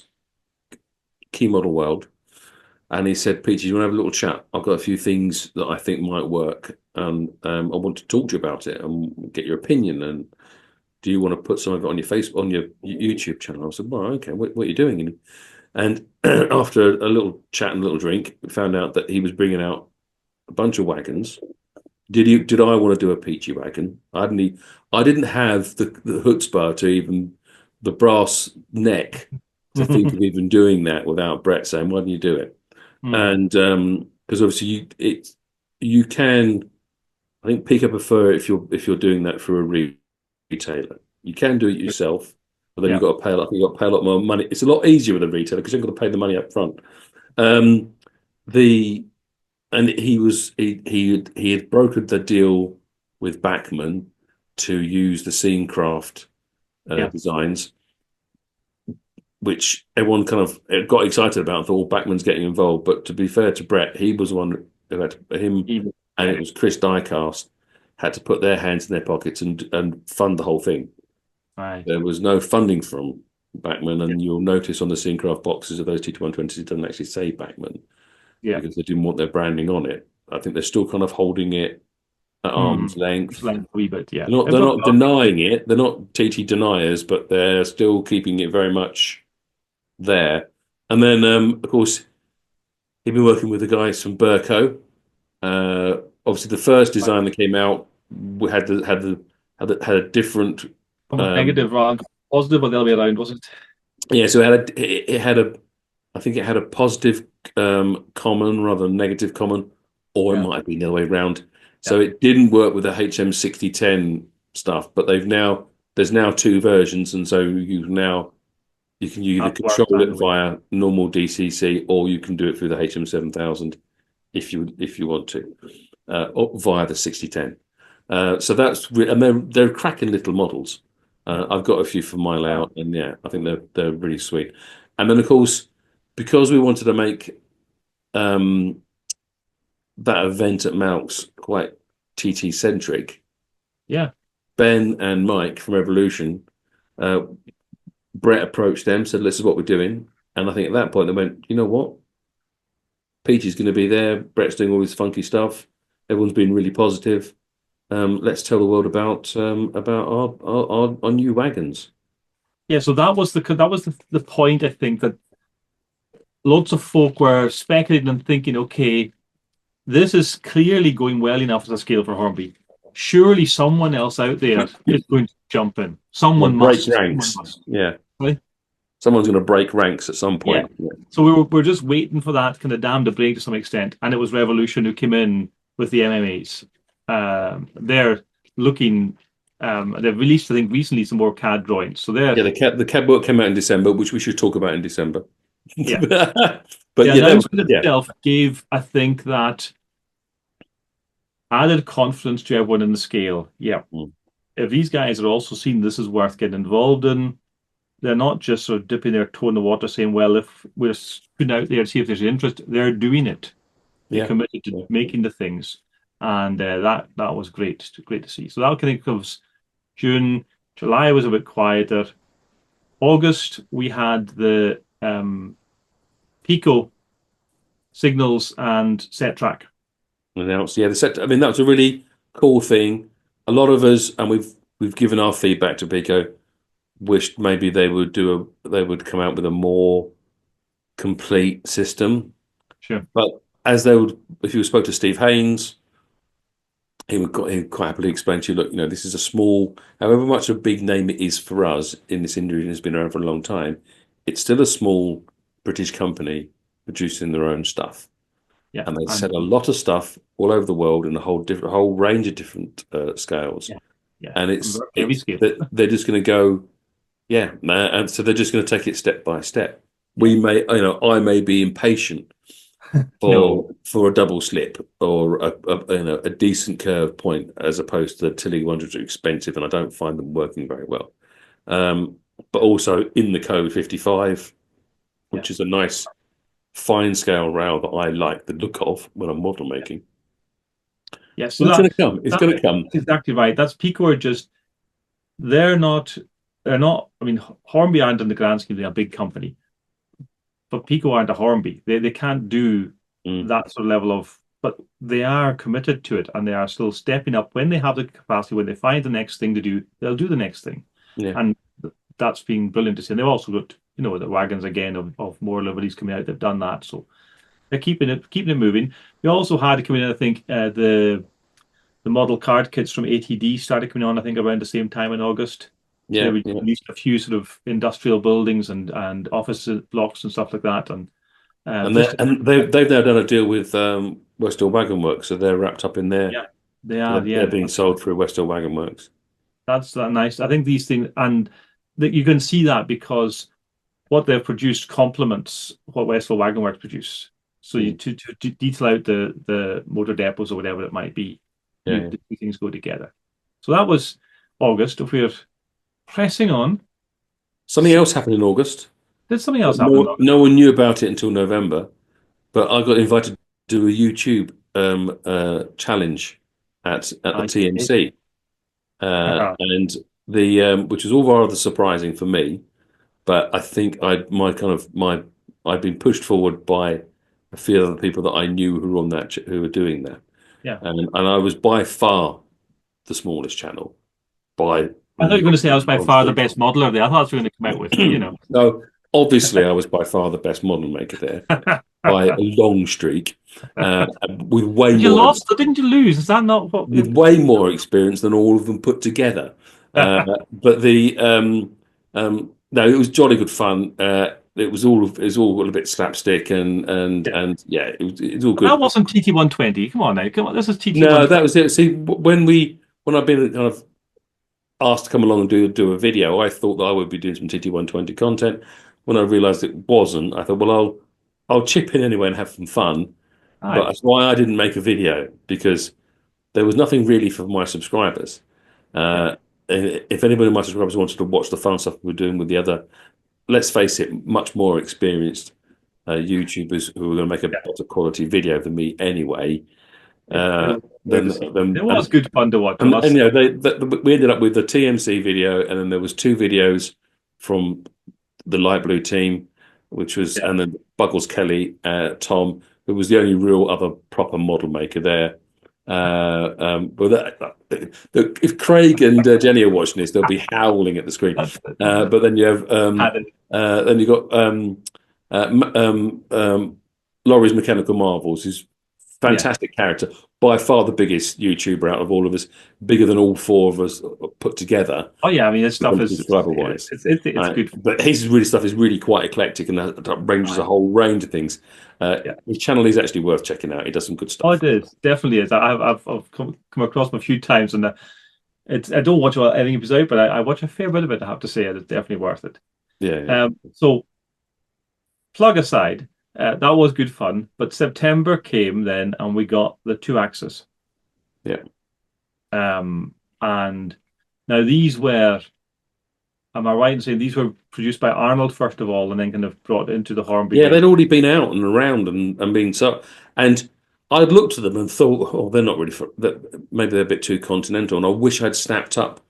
[SPEAKER 1] Key Model World, and he said, "Peachy, you want to have a little chat? I've got a few things that I think might work, and I want to talk to you about it and get your opinion. And do you want to put some of it on your on your YouTube channel?" I said, "Well, okay. What are you doing?" And after a little chat and a little drink, we found out that he was bringing out a bunch of wagons. Did I want to do a Peachy wagon? I didn't have the chutzpah to even the brass neck to think of even doing that without Brett saying, "Why don't you do it?"
[SPEAKER 2] Hmm.
[SPEAKER 1] And because obviously you can. I think Pico prefer if you're doing that for a retailer. You can do it yourself, but then
[SPEAKER 2] Yeah,
[SPEAKER 1] you've got to pay a lot more money. It's a lot easier with a retailer because you've got to pay the money up front. Um, the and he had brokered the deal with Bachmann to use the Scenecraft
[SPEAKER 2] yeah.
[SPEAKER 1] designs, which everyone kind of got excited about and thought, well, Bachmann's getting involved. But to be fair to Brett, he was the one who had him,
[SPEAKER 2] Even
[SPEAKER 1] and it was Chris Diecast had to put their hands in their pockets and fund the whole thing.
[SPEAKER 2] right.
[SPEAKER 1] There was no funding from Bachmann, and you'll notice on the Scenecraft boxes of those TT120s, it doesn't actually say Bachmann
[SPEAKER 2] Yeah.
[SPEAKER 1] because they didn't want their branding on it. I think they're still kind of holding it at
[SPEAKER 2] Hmm.
[SPEAKER 1] arm's length.
[SPEAKER 2] Like a wee bit, yeah.
[SPEAKER 1] They're not denying it. They're not TT deniers, but they're still keeping it very much there. And then, of course, he'd been working with the guys from Burco. Obviously, the first design that came out had a different.
[SPEAKER 2] From a
[SPEAKER 1] Um,
[SPEAKER 2] negative rag, positive or the other way around, was it?
[SPEAKER 1] yeah, so it had a I think it had a positive common rather than negative common, or it
[SPEAKER 2] Yeah,
[SPEAKER 1] might have been the other way around.
[SPEAKER 2] yeah.
[SPEAKER 1] So it didn't work with the HM6010 stuff, but there's now two versions, and so you can either
[SPEAKER 2] That works
[SPEAKER 1] control it
[SPEAKER 2] either way.
[SPEAKER 1] via normal DCC or you can do it through the HM7000 if you want to, or via the 6010. So and they're cracking little models. I've got a few for my
[SPEAKER 2] Yeah.
[SPEAKER 1] layout, and yeah, I think they're really sweet. And then of course, because we wanted to make um, that event at Malk's quite TT centric,
[SPEAKER 2] Yeah.
[SPEAKER 1] Ben and Mike from Evolution, uh, Brett approached them, said, "This is what we're doing." And I think at that point they went, "You know what? Peachy's going to be there. Brett's doing all this funky stuff. Everyone's been really positive. Let's tell the world about our new wagons."
[SPEAKER 2] Yeah, so that was the point, I think, that lots of folk were speculating and thinking, okay, this is clearly going well enough as a scale for Hornby. Surely someone else out there is going to jump in.
[SPEAKER 1] Yeah,
[SPEAKER 2] Someone
[SPEAKER 1] break
[SPEAKER 2] must. Someone
[SPEAKER 1] ranks.
[SPEAKER 2] must.
[SPEAKER 1] Yeah,
[SPEAKER 2] Right?
[SPEAKER 1] someone's going to break ranks at some
[SPEAKER 2] Yeah.
[SPEAKER 1] point. Yeah.
[SPEAKER 2] So we're just waiting for that kind of dam to break to some extent. And it was Revolution who came in with the MMAs. They're looking, they've released, I think, recently some more CAD drawings. So they're,
[SPEAKER 1] Yeah, the CAD book came out in December, which we should talk about in December.
[SPEAKER 2] yeah.
[SPEAKER 1] But
[SPEAKER 2] The
[SPEAKER 1] yeah,
[SPEAKER 2] announcement
[SPEAKER 1] yeah,
[SPEAKER 2] itself gave, I think, that added confidence to everyone in the scale. Yeah.
[SPEAKER 1] Mm.
[SPEAKER 2] If these guys are also seeing this is worth getting involved in, they're not just sort of dipping their toe in the water saying, well, if we're putting out there to see if there's interest, they're doing it. They're
[SPEAKER 1] yeah,
[SPEAKER 2] committed to
[SPEAKER 1] yeah.
[SPEAKER 2] making the things. And that was great to see. So that kind of covers June. July was a bit quieter. August, we had the Peco signals and set track.
[SPEAKER 1] Announced. Yeah, the set. I mean, that was a really cool thing. A lot of us, and we've given our feedback to Pico, wished maybe they would come out with a more complete system.
[SPEAKER 2] Sure.
[SPEAKER 1] But as they would, if you spoke to Steve Haynes, he'd quite happily explain to you, look, this is a small, however much a big name it is for us in this industry and has been around for a long time, it's still a small British company producing their own stuff.
[SPEAKER 2] Yeah.
[SPEAKER 1] And they
[SPEAKER 2] And
[SPEAKER 1] sell a lot of stuff all over the world in a whole range of different scales.
[SPEAKER 2] yeah. Yeah.
[SPEAKER 1] And
[SPEAKER 2] Every
[SPEAKER 1] it's
[SPEAKER 2] scale.
[SPEAKER 1] that they're just going to go, yeah, and so they're just going to take it step by step.
[SPEAKER 2] Yeah.
[SPEAKER 1] I may be impatient
[SPEAKER 2] No.
[SPEAKER 1] for a double slip or a decent curve point, as opposed to the TT120s are expensive and I don't find them working very well. But also in the code 55,
[SPEAKER 2] Yeah.
[SPEAKER 1] which is a nice fine scale rail that I like the look of when I'm model making.
[SPEAKER 2] Yeah. So
[SPEAKER 1] It's going to come. It's going to come.
[SPEAKER 2] that's exactly right. That's Pico are just they're not I mean Hornby aren't in the grand scheme, they're a big company. But Pico aren't a Hornby. They can't do
[SPEAKER 1] Mm.
[SPEAKER 2] that sort of level of, but they are committed to it and they are still stepping up when they have the capacity, when they find the next thing to do, they'll do the next thing.
[SPEAKER 1] Yeah.
[SPEAKER 2] And that's been brilliant to see. And they've also got, the wagons again of more liveries coming out. They've done that. So they're keeping it moving. We also had coming in, I think, the model card kits from ATD started coming on, I think, around the same time in August. They
[SPEAKER 1] Yeah.
[SPEAKER 2] released a few sort of industrial buildings and office blocks and stuff like that. And
[SPEAKER 1] And
[SPEAKER 2] just
[SPEAKER 1] they've now done a deal with Westall Wagon Works, so they're wrapped up in there.
[SPEAKER 2] yeah, they are.
[SPEAKER 1] They're
[SPEAKER 2] Yeah,
[SPEAKER 1] being sold through Westall Wagon Works.
[SPEAKER 2] that's nice. I think these things, and that you can see that because what they've produced complements what Westall Wagon Works produce. So you to detail out the motor depots or whatever it might be,
[SPEAKER 1] Yeah.
[SPEAKER 2] the two things go together. So that was August. If we're pressing on,
[SPEAKER 1] Something else happened in August.
[SPEAKER 2] did something else happen?
[SPEAKER 1] No one knew about it until November, but I got invited to do a YouTube challenge at the TNC, and the which was all rather surprising for me. But I think I'd been pushed forward by a few other people that I knew who were on that who were doing that,
[SPEAKER 2] Yeah.
[SPEAKER 1] and I was by far the smallest channel by.
[SPEAKER 2] I thought you were going to say I was by far the best modeler there. I thought you were going to come out with,
[SPEAKER 1] No, obviously I was by far the best model maker there by a long streak, with way
[SPEAKER 2] You
[SPEAKER 1] more.
[SPEAKER 2] lost, or didn't you lose? Is that not what?
[SPEAKER 1] With way more experience than all of them put together. But no, it was jolly good fun. It was all a bit slapstick and yeah, it was all good.
[SPEAKER 2] That wasn't TT120. Come on now, come on. This is TT120.
[SPEAKER 1] No, that was it. See, when I've been kind of asked to come along and do a video, I thought that I would be doing some TT120 content. When I realised it wasn't, I thought, well, I'll chip in anyway and have some fun. But that's why I didn't make a video, because there was nothing really for my subscribers. If anybody of my subscribers wanted to watch the fun stuff we're doing with the other, let's face it, much more experienced YouTubers who are going to make a better quality video than me anyway,
[SPEAKER 2] It
[SPEAKER 1] Uh,
[SPEAKER 2] was great to
[SPEAKER 1] then,
[SPEAKER 2] see.
[SPEAKER 1] then
[SPEAKER 2] It was good fun to watch, I
[SPEAKER 1] and
[SPEAKER 2] must
[SPEAKER 1] you
[SPEAKER 2] say.
[SPEAKER 1] know we ended up with the TMC video, and then there was two videos from the light blue team, which was
[SPEAKER 2] Yeah.
[SPEAKER 1] and then Buggles Kelly, Tom, who was the only real other proper model maker there. But if Craig and Jenny are watching this, they'll be howling at the screen.
[SPEAKER 2] That's it.
[SPEAKER 1] But then you have
[SPEAKER 2] Had it.
[SPEAKER 1] then you got Laurie's Mechanical Marvels, who's
[SPEAKER 2] Yeah.
[SPEAKER 1] fantastic character, by far the biggest YouTuber out of all of us, bigger than all four of us put together,
[SPEAKER 2] Oh yeah, I mean, this stuff is
[SPEAKER 1] subscriber wise.
[SPEAKER 2] it's good.
[SPEAKER 1] But his really stuff is really quite eclectic and that ranges a whole range of things.
[SPEAKER 2] Yeah.
[SPEAKER 1] His channel is actually worth checking out. He does some good
[SPEAKER 2] Oh,
[SPEAKER 1] stuff.
[SPEAKER 2] it is. Definitely is. I've come across him a few times, and it's I don't watch every episode, but I watch a fair bit of it. I have to say, it's definitely worth it.
[SPEAKER 1] Yeah, yeah,
[SPEAKER 2] So plug aside, that was good fun. But September came then, and we got the two axes.
[SPEAKER 1] yeah.
[SPEAKER 2] And now these were, am I right in saying these were produced by Arnold first of all, and then kind of brought into the Hornby
[SPEAKER 1] Yeah,
[SPEAKER 2] range?
[SPEAKER 1] they'd already been out and around and been so. And I'd looked at them and thought, oh, they're not really for that. Maybe they're a bit too continental. And I wish I'd snapped up,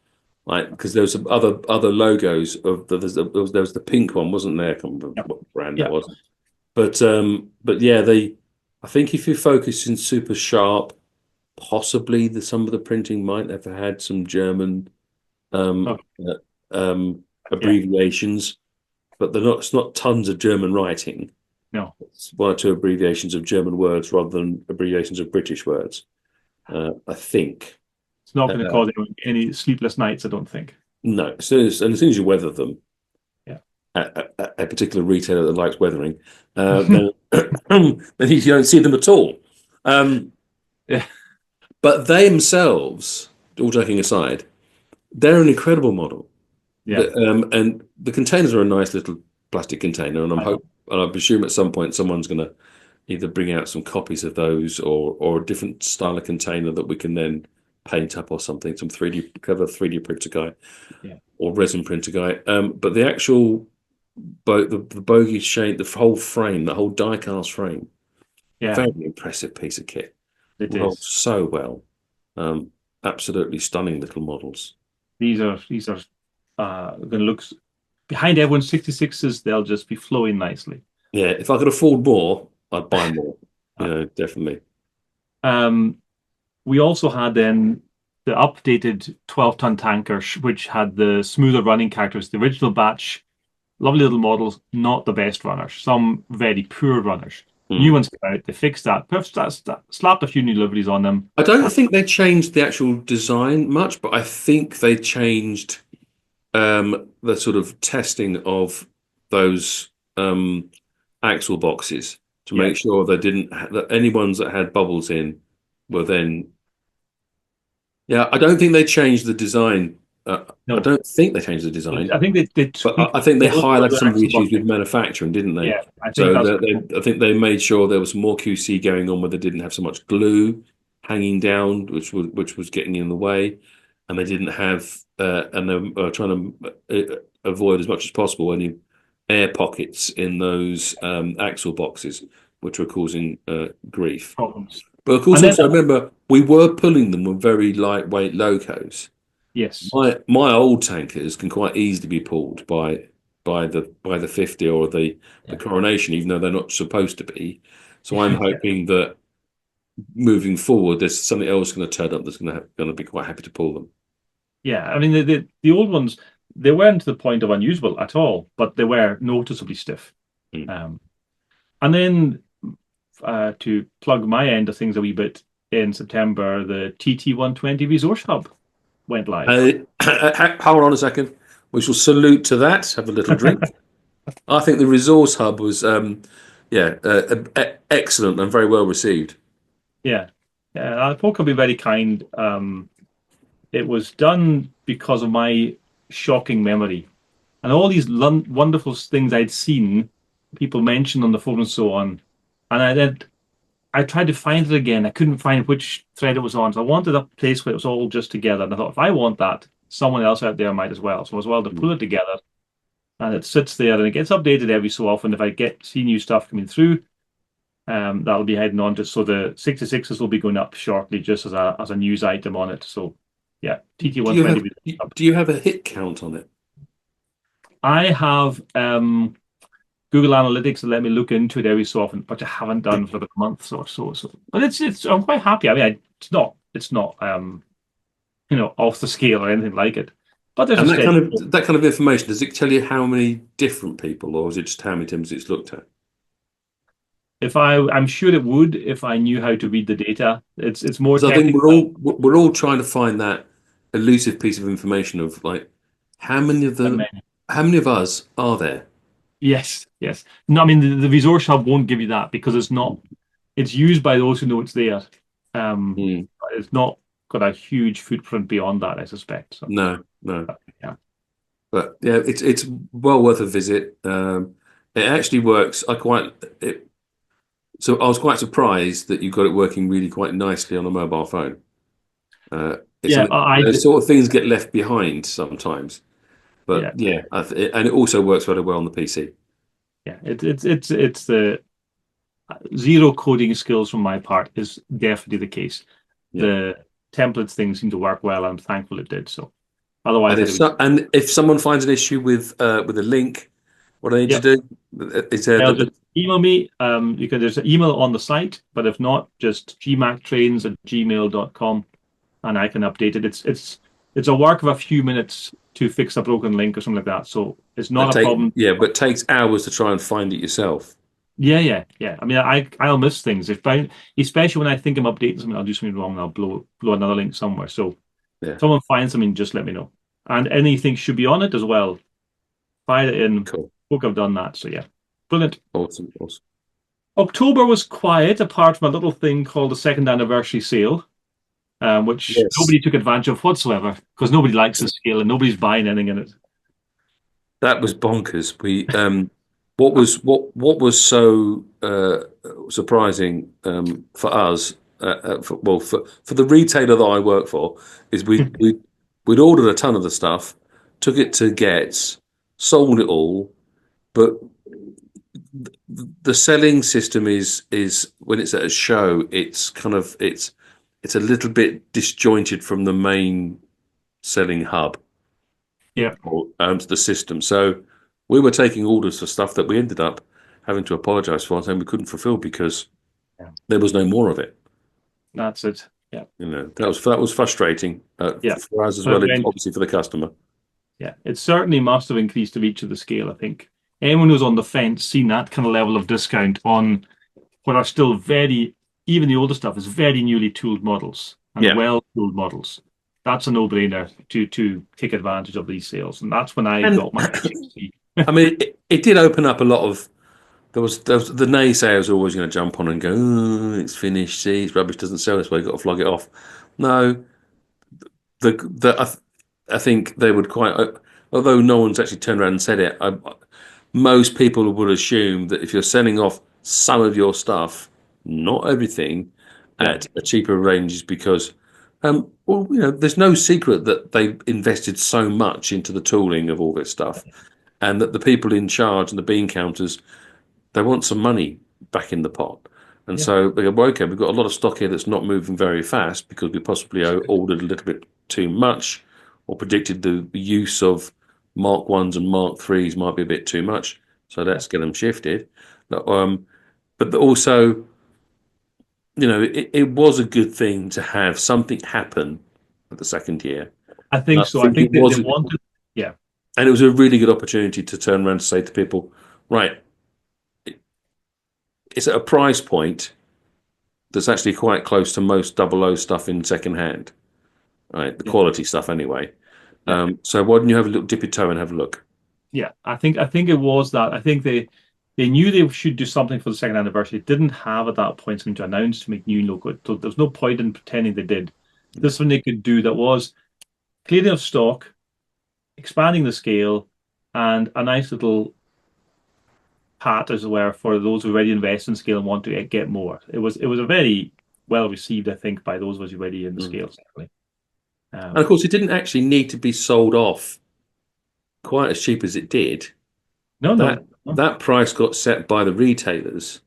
[SPEAKER 1] like, because there was some other logos of there was the pink one, wasn't there? I can't remember
[SPEAKER 2] Yeah.
[SPEAKER 1] what brand that
[SPEAKER 2] Yeah.
[SPEAKER 1] was. But yeah, I think if you focus in super sharp, possibly some of the printing might have had some German um,
[SPEAKER 2] Okay.
[SPEAKER 1] uh, um,
[SPEAKER 2] Yeah.
[SPEAKER 1] abbreviations, but they're not. It's not tons of German writing.
[SPEAKER 2] No,
[SPEAKER 1] It's one or two abbreviations of German words rather than abbreviations of British words. I think.
[SPEAKER 2] it's not going to
[SPEAKER 1] Uh,
[SPEAKER 2] cause any sleepless nights, I don't think.
[SPEAKER 1] no, as soon as you weather them,
[SPEAKER 2] Yeah.
[SPEAKER 1] a particular retailer that likes weathering, then then you don't see them at all. Um,
[SPEAKER 2] Yeah.
[SPEAKER 1] but they themselves, all joking aside, they're an incredible model.
[SPEAKER 2] Yeah.
[SPEAKER 1] And the containers are a nice little plastic container, and
[SPEAKER 2] I know.
[SPEAKER 1] I presume at some point someone's going to either bring out some copies of those or a different style of container that we can then paint up or something, some 3D clever 3D printer guy
[SPEAKER 2] Yeah.
[SPEAKER 1] or resin printer guy. But the actual the bogey shape, the whole frame, the whole die cast frame,
[SPEAKER 2] Yeah.
[SPEAKER 1] very impressive piece of kit.
[SPEAKER 2] It
[SPEAKER 1] Rolls
[SPEAKER 2] is.
[SPEAKER 1] so well. Absolutely stunning little models.
[SPEAKER 2] These are going to look behind everyone's 66s. They'll just be flowing nicely.
[SPEAKER 1] Yeah, if I could afford more, I'd buy more. Definitely.
[SPEAKER 2] Um, we also had then the updated 12-ton tanker, which had the smoother running characters. The original batch, lovely little models, not the best runners. Some very poor runners. New ones came out. They fixed that. Perhaps slapped a few new liveries on them.
[SPEAKER 1] I don't think they changed the actual design much, but I think they changed the sort of testing of those axle boxes to
[SPEAKER 2] Yeah.
[SPEAKER 1] make sure they didn't that any ones that had bubbles in were then. Yeah, I don't think they changed the design. I
[SPEAKER 2] No,
[SPEAKER 1] don't think they changed the design,
[SPEAKER 2] I think they
[SPEAKER 1] but
[SPEAKER 2] tweaked
[SPEAKER 1] I think they
[SPEAKER 2] all the
[SPEAKER 1] highlighted
[SPEAKER 2] other
[SPEAKER 1] some of the
[SPEAKER 2] axle
[SPEAKER 1] issues with
[SPEAKER 2] boxes.
[SPEAKER 1] manufacturing, didn't they?
[SPEAKER 2] Yeah, I think
[SPEAKER 1] So
[SPEAKER 2] that's
[SPEAKER 1] I think they made sure there was more QC going on where they didn't have so much glue hanging down, which was getting in the way, and they didn't have and they were trying to avoid as much as possible any air pockets in those axle boxes, which were causing grief.
[SPEAKER 2] problems.
[SPEAKER 1] But of course,
[SPEAKER 2] And then,
[SPEAKER 1] also remember we were pulling them with very lightweight locos.
[SPEAKER 2] yes,
[SPEAKER 1] My old tankers can quite easily be pulled by the 50 or the
[SPEAKER 2] yeah,
[SPEAKER 1] coronation, even though they're not supposed to be. So I'm hoping that moving forward, there's something else going to turn up that's going to be quite happy to pull them.
[SPEAKER 2] yeah. I mean, the old ones, they weren't to the point of unusable at all, but they were noticeably stiff.
[SPEAKER 1] Mm.
[SPEAKER 2] And then to plug my end of things a wee bit, in September, the TT120 Resource Hub went live.
[SPEAKER 1] Hold on a second. We shall salute to that. Have a little drink. I think the resource hub was, excellent and very well received.
[SPEAKER 2] Yeah, yeah. Folk can be very kind. It was done because of my shocking memory and all these wonderful things I'd seen people mention on the phone and so on. And I tried to find it again. I couldn't find which thread it was on. So I wanted a place where it was all just together. And I thought, if I want that, someone else out there might as well. So as well to pull it together. And it sits there and it gets updated every so often if I see new stuff coming through. That'll be heading on to, so the 66s will be going up shortly, just as a news item on it. So yeah,
[SPEAKER 1] Do you
[SPEAKER 2] TT120
[SPEAKER 1] have
[SPEAKER 2] will be up.
[SPEAKER 1] do you have a hit count on it?
[SPEAKER 2] I have Google Analytics to let me look into it every so often, but I haven't done for about a month or so. But it's I'm quite happy. I mean, it's not off the scale or anything like it, but there's a
[SPEAKER 1] And
[SPEAKER 2] steady.
[SPEAKER 1] that kind of information, does it tell you how many different people, or is it just how many times it's looked at?
[SPEAKER 2] If I'm sure it would if I knew how to read the data. It's more
[SPEAKER 1] Because I think
[SPEAKER 2] technical
[SPEAKER 1] we're all trying to find that elusive piece of information of like how many of
[SPEAKER 2] than
[SPEAKER 1] the
[SPEAKER 2] many.
[SPEAKER 1] how many of us are there?
[SPEAKER 2] Yes, yes. No, I mean the resource hub won't give you that because it's not. It's used by those who know it's there. Um,
[SPEAKER 1] Mm,
[SPEAKER 2] it's not got a huge footprint beyond that, I suspect. So
[SPEAKER 1] no, no.
[SPEAKER 2] yeah,
[SPEAKER 1] But yeah, it's well worth a visit. It actually works. So I was quite surprised that you got it working really quite nicely on a mobile phone. It's
[SPEAKER 2] yeah.
[SPEAKER 1] something those sort of things get left behind sometimes. But
[SPEAKER 2] Yeah,
[SPEAKER 1] yeah, and it also works very well on the PC.
[SPEAKER 2] yeah. It's the zero coding skills from my part is definitely the case.
[SPEAKER 1] Yeah.
[SPEAKER 2] The templates thing seemed to work well. I'm thankful it did. So otherwise, I'd have
[SPEAKER 1] And if someone finds an issue with a link, what do they need to
[SPEAKER 2] yeah.
[SPEAKER 1] do? Is there
[SPEAKER 2] They'll just email me. There's an email on the site, but if not, just gmactrains@gmail.com and I can update it. It's a work of a few minutes to fix a broken link or something like that. So it's not
[SPEAKER 1] that
[SPEAKER 2] a
[SPEAKER 1] take
[SPEAKER 2] problem.
[SPEAKER 1] yeah, but takes hours to try and find it yourself.
[SPEAKER 2] Yeah, yeah, yeah. I mean, I'll miss things especially when I think I'm updating something, I'll do something wrong and I'll blow another link somewhere. So if
[SPEAKER 1] Yeah,
[SPEAKER 2] someone finds something, just let me know. And anything should be on it as well. Fire it in.
[SPEAKER 1] cool,
[SPEAKER 2] Hope I've done that. So yeah, brilliant.
[SPEAKER 1] awesome, awesome.
[SPEAKER 2] October was quiet apart from a little thing called the second anniversary sale, which
[SPEAKER 1] Yes,
[SPEAKER 2] nobody took advantage of whatsoever because nobody likes the scale and nobody's buying anything in it.
[SPEAKER 1] that was bonkers. What was so surprising for us, for the retailer that I work for, is we'd ordered a ton of the stuff, took it to Gets, sold it all, but the selling system is when it's at a show, it's kind of it's a little bit disjointed from the main selling hub
[SPEAKER 2] Yeah,
[SPEAKER 1] or the system. So we were taking orders for stuff that we ended up having to apologize for and saying we couldn't fulfill because
[SPEAKER 2] yeah,
[SPEAKER 1] there was no more of it.
[SPEAKER 2] that's it. Yeah,
[SPEAKER 1] That was frustrating
[SPEAKER 2] yeah.
[SPEAKER 1] for us as
[SPEAKER 2] But
[SPEAKER 1] well as
[SPEAKER 2] eventually,
[SPEAKER 1] obviously for the customer.
[SPEAKER 2] yeah, it certainly must have increased the reach of the scale. I think anyone who's on the fence seen that kind of level of discount on what are still even the older stuff is very newly tooled models and
[SPEAKER 1] Yeah,
[SPEAKER 2] well tooled models. That's a no-brainer to take advantage of these sales, and that's when I
[SPEAKER 1] and
[SPEAKER 2] got my HST.
[SPEAKER 1] I mean it did open up a lot of. There was the naysayers are always going to jump on and go, oh, it's finished. See, it's rubbish. Doesn't sell this way. You've got to flog it off. No, I think they would quite. Although no one's actually turned around and said it, most people would assume that if you're selling off some of your stuff, not everything,
[SPEAKER 2] Yeah,
[SPEAKER 1] at a cheaper range, is because, well, there's no secret that they invested so much into the tooling of all this stuff, and that the people in charge and the bean counters they want some money back in the pot. And
[SPEAKER 2] yeah,
[SPEAKER 1] so they go, well, okay, we've got a lot of stock here that's not moving very fast because we possibly ordered a little bit too much or predicted the use of Mark 1s and Mark 3s might be a bit too much. So
[SPEAKER 2] yeah.
[SPEAKER 1] let's get them shifted. But also, it was a good thing to have something happen at the second year.
[SPEAKER 2] I
[SPEAKER 1] And
[SPEAKER 2] think
[SPEAKER 1] I
[SPEAKER 2] so. I
[SPEAKER 1] think
[SPEAKER 2] think
[SPEAKER 1] it
[SPEAKER 2] they
[SPEAKER 1] was,
[SPEAKER 2] wanted. Yeah,
[SPEAKER 1] and it was a really good opportunity to turn around and say to people, right, it's at a price point that's actually quite close to most double O stuff in second hand, right? The
[SPEAKER 2] yeah,
[SPEAKER 1] quality stuff anyway.
[SPEAKER 2] yeah,
[SPEAKER 1] So why don't you have a look, dip your toe and have a look?
[SPEAKER 2] yeah. I think it was that. I think they knew they should do something for the second anniversary. Didn't have at that point something to announce to make new logo. So there was no point in pretending they did. This one they could do that was clearing of stock, expanding the scale, and a nice little pat as well for those who already invest in scale and want to get more. It was a very well received, I think, by those of us already in the
[SPEAKER 1] Mm.
[SPEAKER 2] scale, certainly.
[SPEAKER 1] And of
[SPEAKER 2] Um,
[SPEAKER 1] course, it didn't actually need to be sold off quite as cheap as it did.
[SPEAKER 2] no,
[SPEAKER 1] That
[SPEAKER 2] no, no.
[SPEAKER 1] that price got set by the retailers,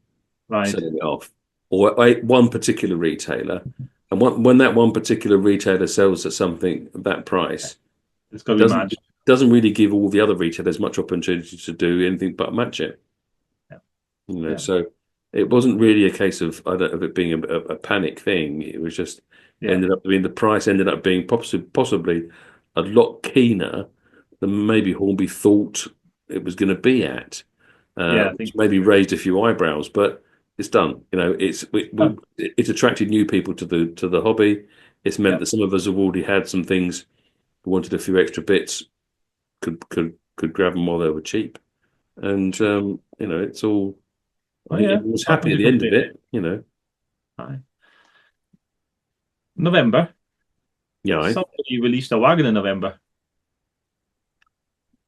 [SPEAKER 2] Right.
[SPEAKER 1] selling it off, or one particular retailer, and when that one particular retailer sells at something at that price,
[SPEAKER 2] It's got to be
[SPEAKER 1] doesn't
[SPEAKER 2] matched.
[SPEAKER 1] doesn't really give all the other retailers much opportunity to do anything but match it.
[SPEAKER 2] Yeah. Yeah.
[SPEAKER 1] So it wasn't really a case of I don't of it being a panic thing. It was just
[SPEAKER 2] Yeah.
[SPEAKER 1] ended up being the price ended up being possibly a lot keener than maybe Hornby thought it was going to be at,
[SPEAKER 2] Yeah. I
[SPEAKER 1] which
[SPEAKER 2] think.
[SPEAKER 1] maybe raised a few eyebrows. But it's done.
[SPEAKER 2] Oh,
[SPEAKER 1] It's attracted new people to the hobby. It's meant
[SPEAKER 2] yeah.
[SPEAKER 1] that some of us have already had some things who wanted a few extra bits could grab them while they were cheap, and it's all. I
[SPEAKER 2] Oh
[SPEAKER 1] think
[SPEAKER 2] yeah.
[SPEAKER 1] everyone's
[SPEAKER 2] Nothing
[SPEAKER 1] happy at
[SPEAKER 2] to
[SPEAKER 1] the end of
[SPEAKER 2] complain.
[SPEAKER 1] it.
[SPEAKER 2] Aye. November.
[SPEAKER 1] Yeah,
[SPEAKER 2] Somebody released a wagon in November.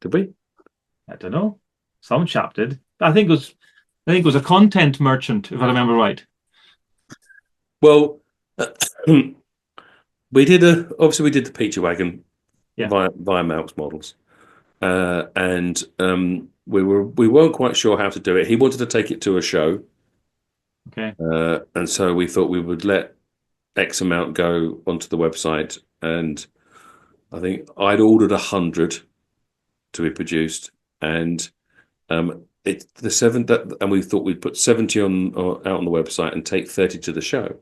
[SPEAKER 1] did we?
[SPEAKER 2] I don't know. Some chap did. I think it was a content merchant, if I remember right.
[SPEAKER 1] Well, we did the Peachy wagon
[SPEAKER 2] Yeah.
[SPEAKER 1] via Malk's models, and we weren't quite sure how to do it. He wanted to take it to a show,
[SPEAKER 2] Okay.
[SPEAKER 1] and so we thought we would let X amount go onto the website, and I think I'd ordered 100 to be produced, and it's the seventh that, and we thought we'd put 70 out on the website and take 30 to the show.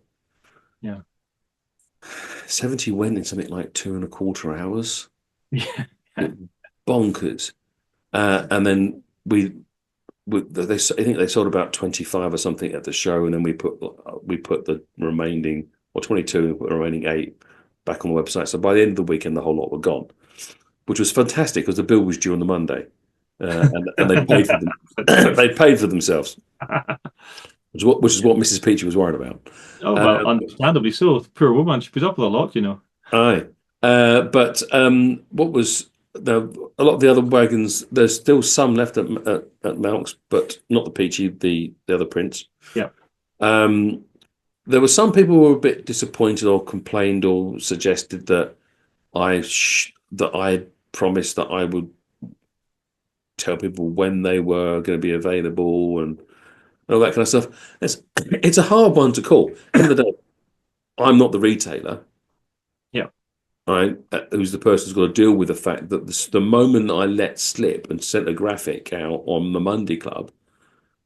[SPEAKER 2] Yeah.
[SPEAKER 1] 70 went in something like 2.25 hours.
[SPEAKER 2] Yeah.
[SPEAKER 1] Bonkers. And then I think they sold about 25 or something at the show, and then we put the remaining, or 22, and put the remaining 8 back on the website. So by the end of the weekend, the whole lot were gone, which was fantastic because the bill was due on the Monday, and they paid for them. They paid for themselves, which is what Mrs. Peachy was worried about.
[SPEAKER 2] Oh well,
[SPEAKER 1] Um,
[SPEAKER 2] understandably so. Poor woman, she put up with a lot,
[SPEAKER 1] Aye. But what was a lot of the other wagons? There's still some left at Malk's, but not the Peachy, the other prince.
[SPEAKER 2] Yeah.
[SPEAKER 1] Um, there were some people who were a bit disappointed or complained or suggested that that I promised that I would tell people when they were going to be available and all that kind of stuff. It's a hard one to call. End of the day, I'm not the retailer.
[SPEAKER 2] Yeah.
[SPEAKER 1] Right, who's the person who's got to deal with the fact that the moment I let slip and sent a graphic out on the Monday Club,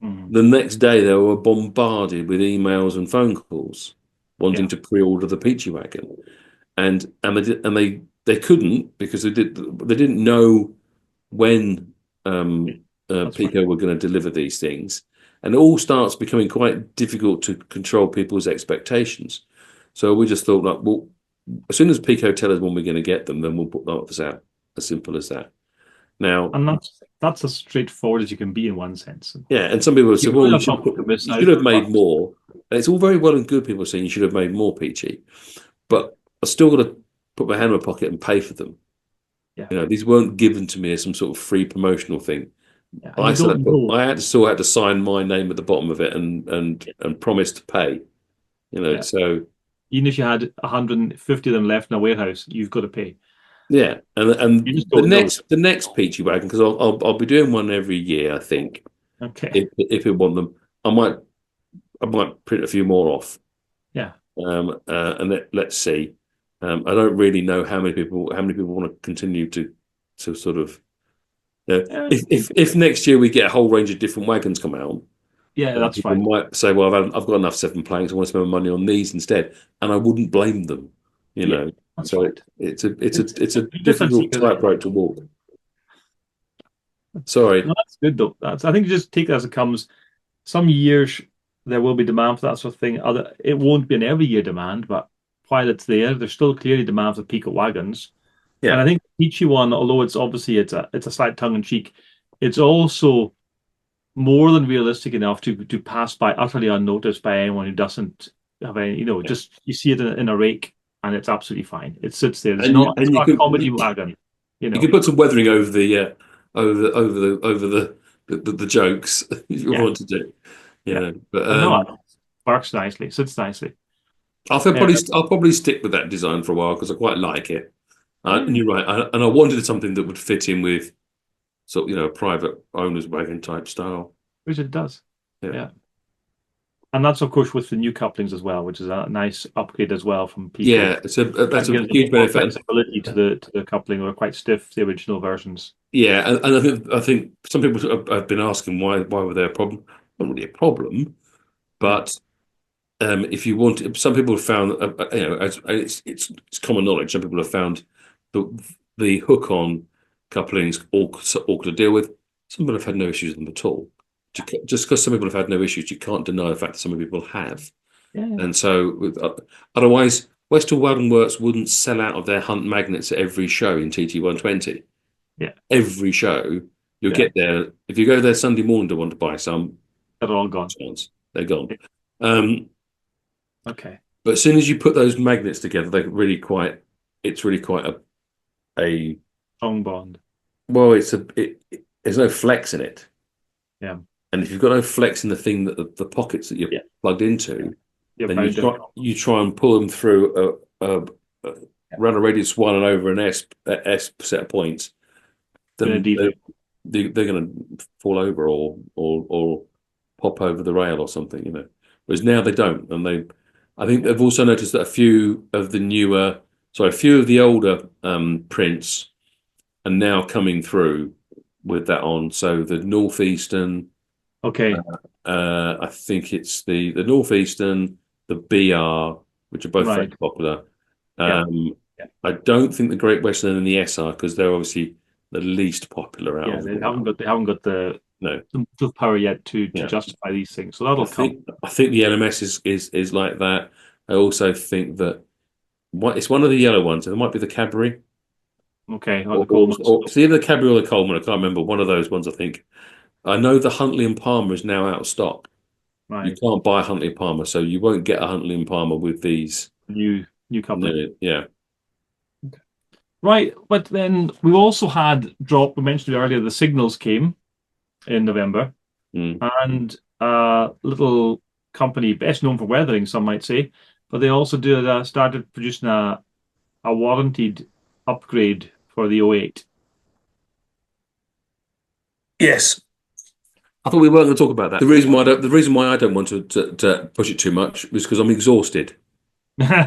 [SPEAKER 2] Mm.
[SPEAKER 1] the next day they were bombarded with emails and phone calls wanting
[SPEAKER 2] Yeah.
[SPEAKER 1] to pre-order the Peachy wagon, and they couldn't because they didn't know when
[SPEAKER 2] That's right.
[SPEAKER 1] Peco were going to deliver these things, and it all starts becoming quite difficult to control people's expectations. So we just thought, like, well, as soon as Pico tell us when we're going to get them, then we'll put the offers out. As simple as that. Now,
[SPEAKER 2] And that's as straightforward as you can be in one sense.
[SPEAKER 1] yeah, and some people have
[SPEAKER 2] You
[SPEAKER 1] said, well,
[SPEAKER 2] put up something to miss
[SPEAKER 1] you
[SPEAKER 2] out,
[SPEAKER 1] should have made
[SPEAKER 2] but
[SPEAKER 1] more. And it's all very well and good people saying you should have made more, Peachy, but I still got to put my hand in my pocket and pay for them.
[SPEAKER 2] yeah,
[SPEAKER 1] These weren't given to me as some sort of free promotional thing.
[SPEAKER 2] yeah. And you don't know.
[SPEAKER 1] Still had to sign my name at the bottom of it and promise to pay.
[SPEAKER 2] Yeah.
[SPEAKER 1] So
[SPEAKER 2] Even if you had 150 of them left in a warehouse, you've got to pay.
[SPEAKER 1] yeah,
[SPEAKER 2] You
[SPEAKER 1] and
[SPEAKER 2] just don't know.
[SPEAKER 1] the next Peachy wagon, because I'll be doing one every year, I think.
[SPEAKER 2] Okay.
[SPEAKER 1] If we want them, I might print a few more off.
[SPEAKER 2] Yeah.
[SPEAKER 1] And let's see. I don't really know how many people want to continue to sort of.
[SPEAKER 2] Yeah,
[SPEAKER 1] If next year we get a whole range of different wagons come out,
[SPEAKER 2] yeah, that's
[SPEAKER 1] people
[SPEAKER 2] fine.
[SPEAKER 1] might say, "Well, I've got enough 7 planks. I want to spend my money on these instead," and I wouldn't blame them. You
[SPEAKER 2] Yeah,
[SPEAKER 1] know,
[SPEAKER 2] that's
[SPEAKER 1] so
[SPEAKER 2] right.
[SPEAKER 1] it's a
[SPEAKER 2] It's different
[SPEAKER 1] difficult
[SPEAKER 2] because
[SPEAKER 1] tightrope to walk. Sorry.
[SPEAKER 2] no, that's good though. That's I think you just take it as it comes. Some years there will be demand for that sort of thing. It won't be an every year demand, but while it's there, there's still clearly demand for Pico wagons. And
[SPEAKER 1] Yeah.
[SPEAKER 2] I think the Peachy one, although it's a slight tongue in cheek, it's also more than realistic enough to pass by utterly unnoticed by anyone who doesn't have any,
[SPEAKER 1] Yeah.
[SPEAKER 2] just you see it in a rake and it's absolutely fine. It sits there. It's
[SPEAKER 1] And
[SPEAKER 2] not a comedy wagon,
[SPEAKER 1] you could put some weathering over the the jokes if you
[SPEAKER 2] Yeah,
[SPEAKER 1] want to do.
[SPEAKER 2] yeah.
[SPEAKER 1] But
[SPEAKER 2] And no, it works nicely, sits nicely. Uh,
[SPEAKER 1] I'll probably stick with that design for a while because I quite like it. And
[SPEAKER 2] yeah,
[SPEAKER 1] you're right. And I wanted something that would fit in with sort of, a private owner's wagon type style.
[SPEAKER 2] which it does.
[SPEAKER 1] Yeah.
[SPEAKER 2] Yeah. And that's of course with the new couplings as well, which is a nice upgrade as well from Peco.
[SPEAKER 1] Yeah, that's
[SPEAKER 2] That
[SPEAKER 1] a
[SPEAKER 2] gives a
[SPEAKER 1] huge
[SPEAKER 2] bit more
[SPEAKER 1] benefit.
[SPEAKER 2] flexibility to the coupling. They were quite stiff, the original versions.
[SPEAKER 1] Yeah, and I think some people have been asking why were there a problem? Not really a problem,
[SPEAKER 2] Yeah.
[SPEAKER 1] but if you want, some people have found, it's common knowledge. Some people have found the hook-on couplings awkward to deal with. Some people have had no issues with them at all. Just because some people have had no issues, you can't deny the fact that some people have.
[SPEAKER 2] Yeah.
[SPEAKER 1] And so, otherwise, Western Welding Works wouldn't sell out of their Hunt magnets at every show in TT120.
[SPEAKER 2] Yeah.
[SPEAKER 1] Every show, you'll
[SPEAKER 2] Yeah.
[SPEAKER 1] get there. If you go there Sunday morning to want to buy some,
[SPEAKER 2] They're all gone.
[SPEAKER 1] chance they're gone.
[SPEAKER 2] Yeah. Okay.
[SPEAKER 1] But as soon as you put those magnets together, they're really quite. It's really quite a
[SPEAKER 2] Strong bond.
[SPEAKER 1] well. There's no flex in it,
[SPEAKER 2] Yeah.
[SPEAKER 1] and if you've got no flex in the thing that the pockets that you're
[SPEAKER 2] Yeah.
[SPEAKER 1] plugged into,
[SPEAKER 2] You're
[SPEAKER 1] then
[SPEAKER 2] bound to.
[SPEAKER 1] you try and pull them through a
[SPEAKER 2] Yeah.
[SPEAKER 1] run a radius one and over an S set of points.
[SPEAKER 2] Gonna
[SPEAKER 1] Then
[SPEAKER 2] deviate.
[SPEAKER 1] they're going to fall over or pop over the rail or something, Whereas now they don't, and I think they've also noticed that a few of the older prints are now coming through with that on. So the Northeastern,
[SPEAKER 2] Okay.
[SPEAKER 1] I think it's the Northeastern, the BR, which are both very
[SPEAKER 2] Right.
[SPEAKER 1] popular.
[SPEAKER 2] Yeah.
[SPEAKER 1] Um,
[SPEAKER 2] Yeah.
[SPEAKER 1] I don't think the Great Western and the SR, because they're obviously the least popular out
[SPEAKER 2] Yeah.
[SPEAKER 1] of
[SPEAKER 2] They
[SPEAKER 1] them
[SPEAKER 2] haven't
[SPEAKER 1] all.
[SPEAKER 2] got the
[SPEAKER 1] No,
[SPEAKER 2] motive power yet to
[SPEAKER 1] yeah.
[SPEAKER 2] justify these things. So
[SPEAKER 1] I
[SPEAKER 2] that'll come.
[SPEAKER 1] think I think the LMS is like that. I also think that it's one of the yellow ones. It might be the Cadbury,
[SPEAKER 2] Okay. Or
[SPEAKER 1] or,
[SPEAKER 2] the
[SPEAKER 1] or,
[SPEAKER 2] Coleman's.
[SPEAKER 1] or it's either the Cadbury or the Coleman. I can't remember. One of those ones, I think. I know the Huntley and Palmer is now out of stock. You
[SPEAKER 2] Right.
[SPEAKER 1] can't buy a Huntley and Palmer, so you won't get a Huntley and Palmer with these.
[SPEAKER 2] New coupling.
[SPEAKER 1] No, yeah.
[SPEAKER 2] Right. But then we also had drop. We mentioned earlier the signals came in November,
[SPEAKER 1] Mm.
[SPEAKER 2] and a little company best known for weathering, some might say, but they also started producing a warranted upgrade for the '08.
[SPEAKER 1] Yes. I thought we weren't going to talk about that. The reason why I don't want to push it too much is because I'm exhausted.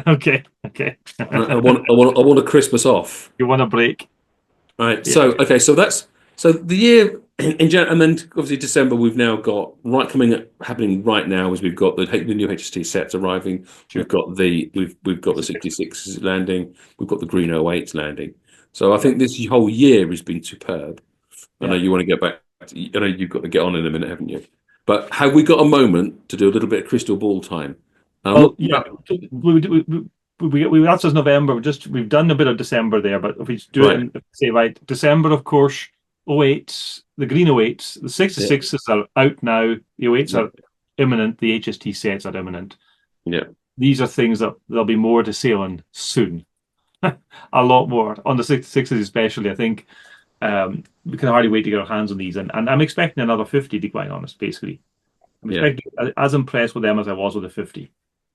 [SPEAKER 2] Okay. Okay.
[SPEAKER 1] I want a Christmas off.
[SPEAKER 2] You want a break?
[SPEAKER 1] Right.
[SPEAKER 2] Yeah.
[SPEAKER 1] So okay. So the year in Jan, and then obviously December. We've now got happening right now is we've got the new HST sets arriving.
[SPEAKER 2] Sure.
[SPEAKER 1] We've got the 66 landing. We've got the green 08s landing. So I think this whole year has been superb. I know
[SPEAKER 2] Yeah.
[SPEAKER 1] you want to get back. I know you've got to get on in a minute, haven't you? But have we got a moment to do a little bit of crystal ball time?
[SPEAKER 2] Well, yeah. That's just November. We've done a bit of December there, but if we do it
[SPEAKER 1] Right.
[SPEAKER 2] in, say, right, December, of course, '08s, the green '08s, the 66s are out now. The '08s
[SPEAKER 1] Yeah.
[SPEAKER 2] are imminent. The HST sets are imminent.
[SPEAKER 1] Yeah.
[SPEAKER 2] These are things that there'll be more to say on soon. A lot more on the 66s, especially. I think we can hardly wait to get our hands on these, and I'm expecting another 50. To be quite honest, basically, I'm
[SPEAKER 1] Yeah.
[SPEAKER 2] expecting as impressed with them as I was with the 50.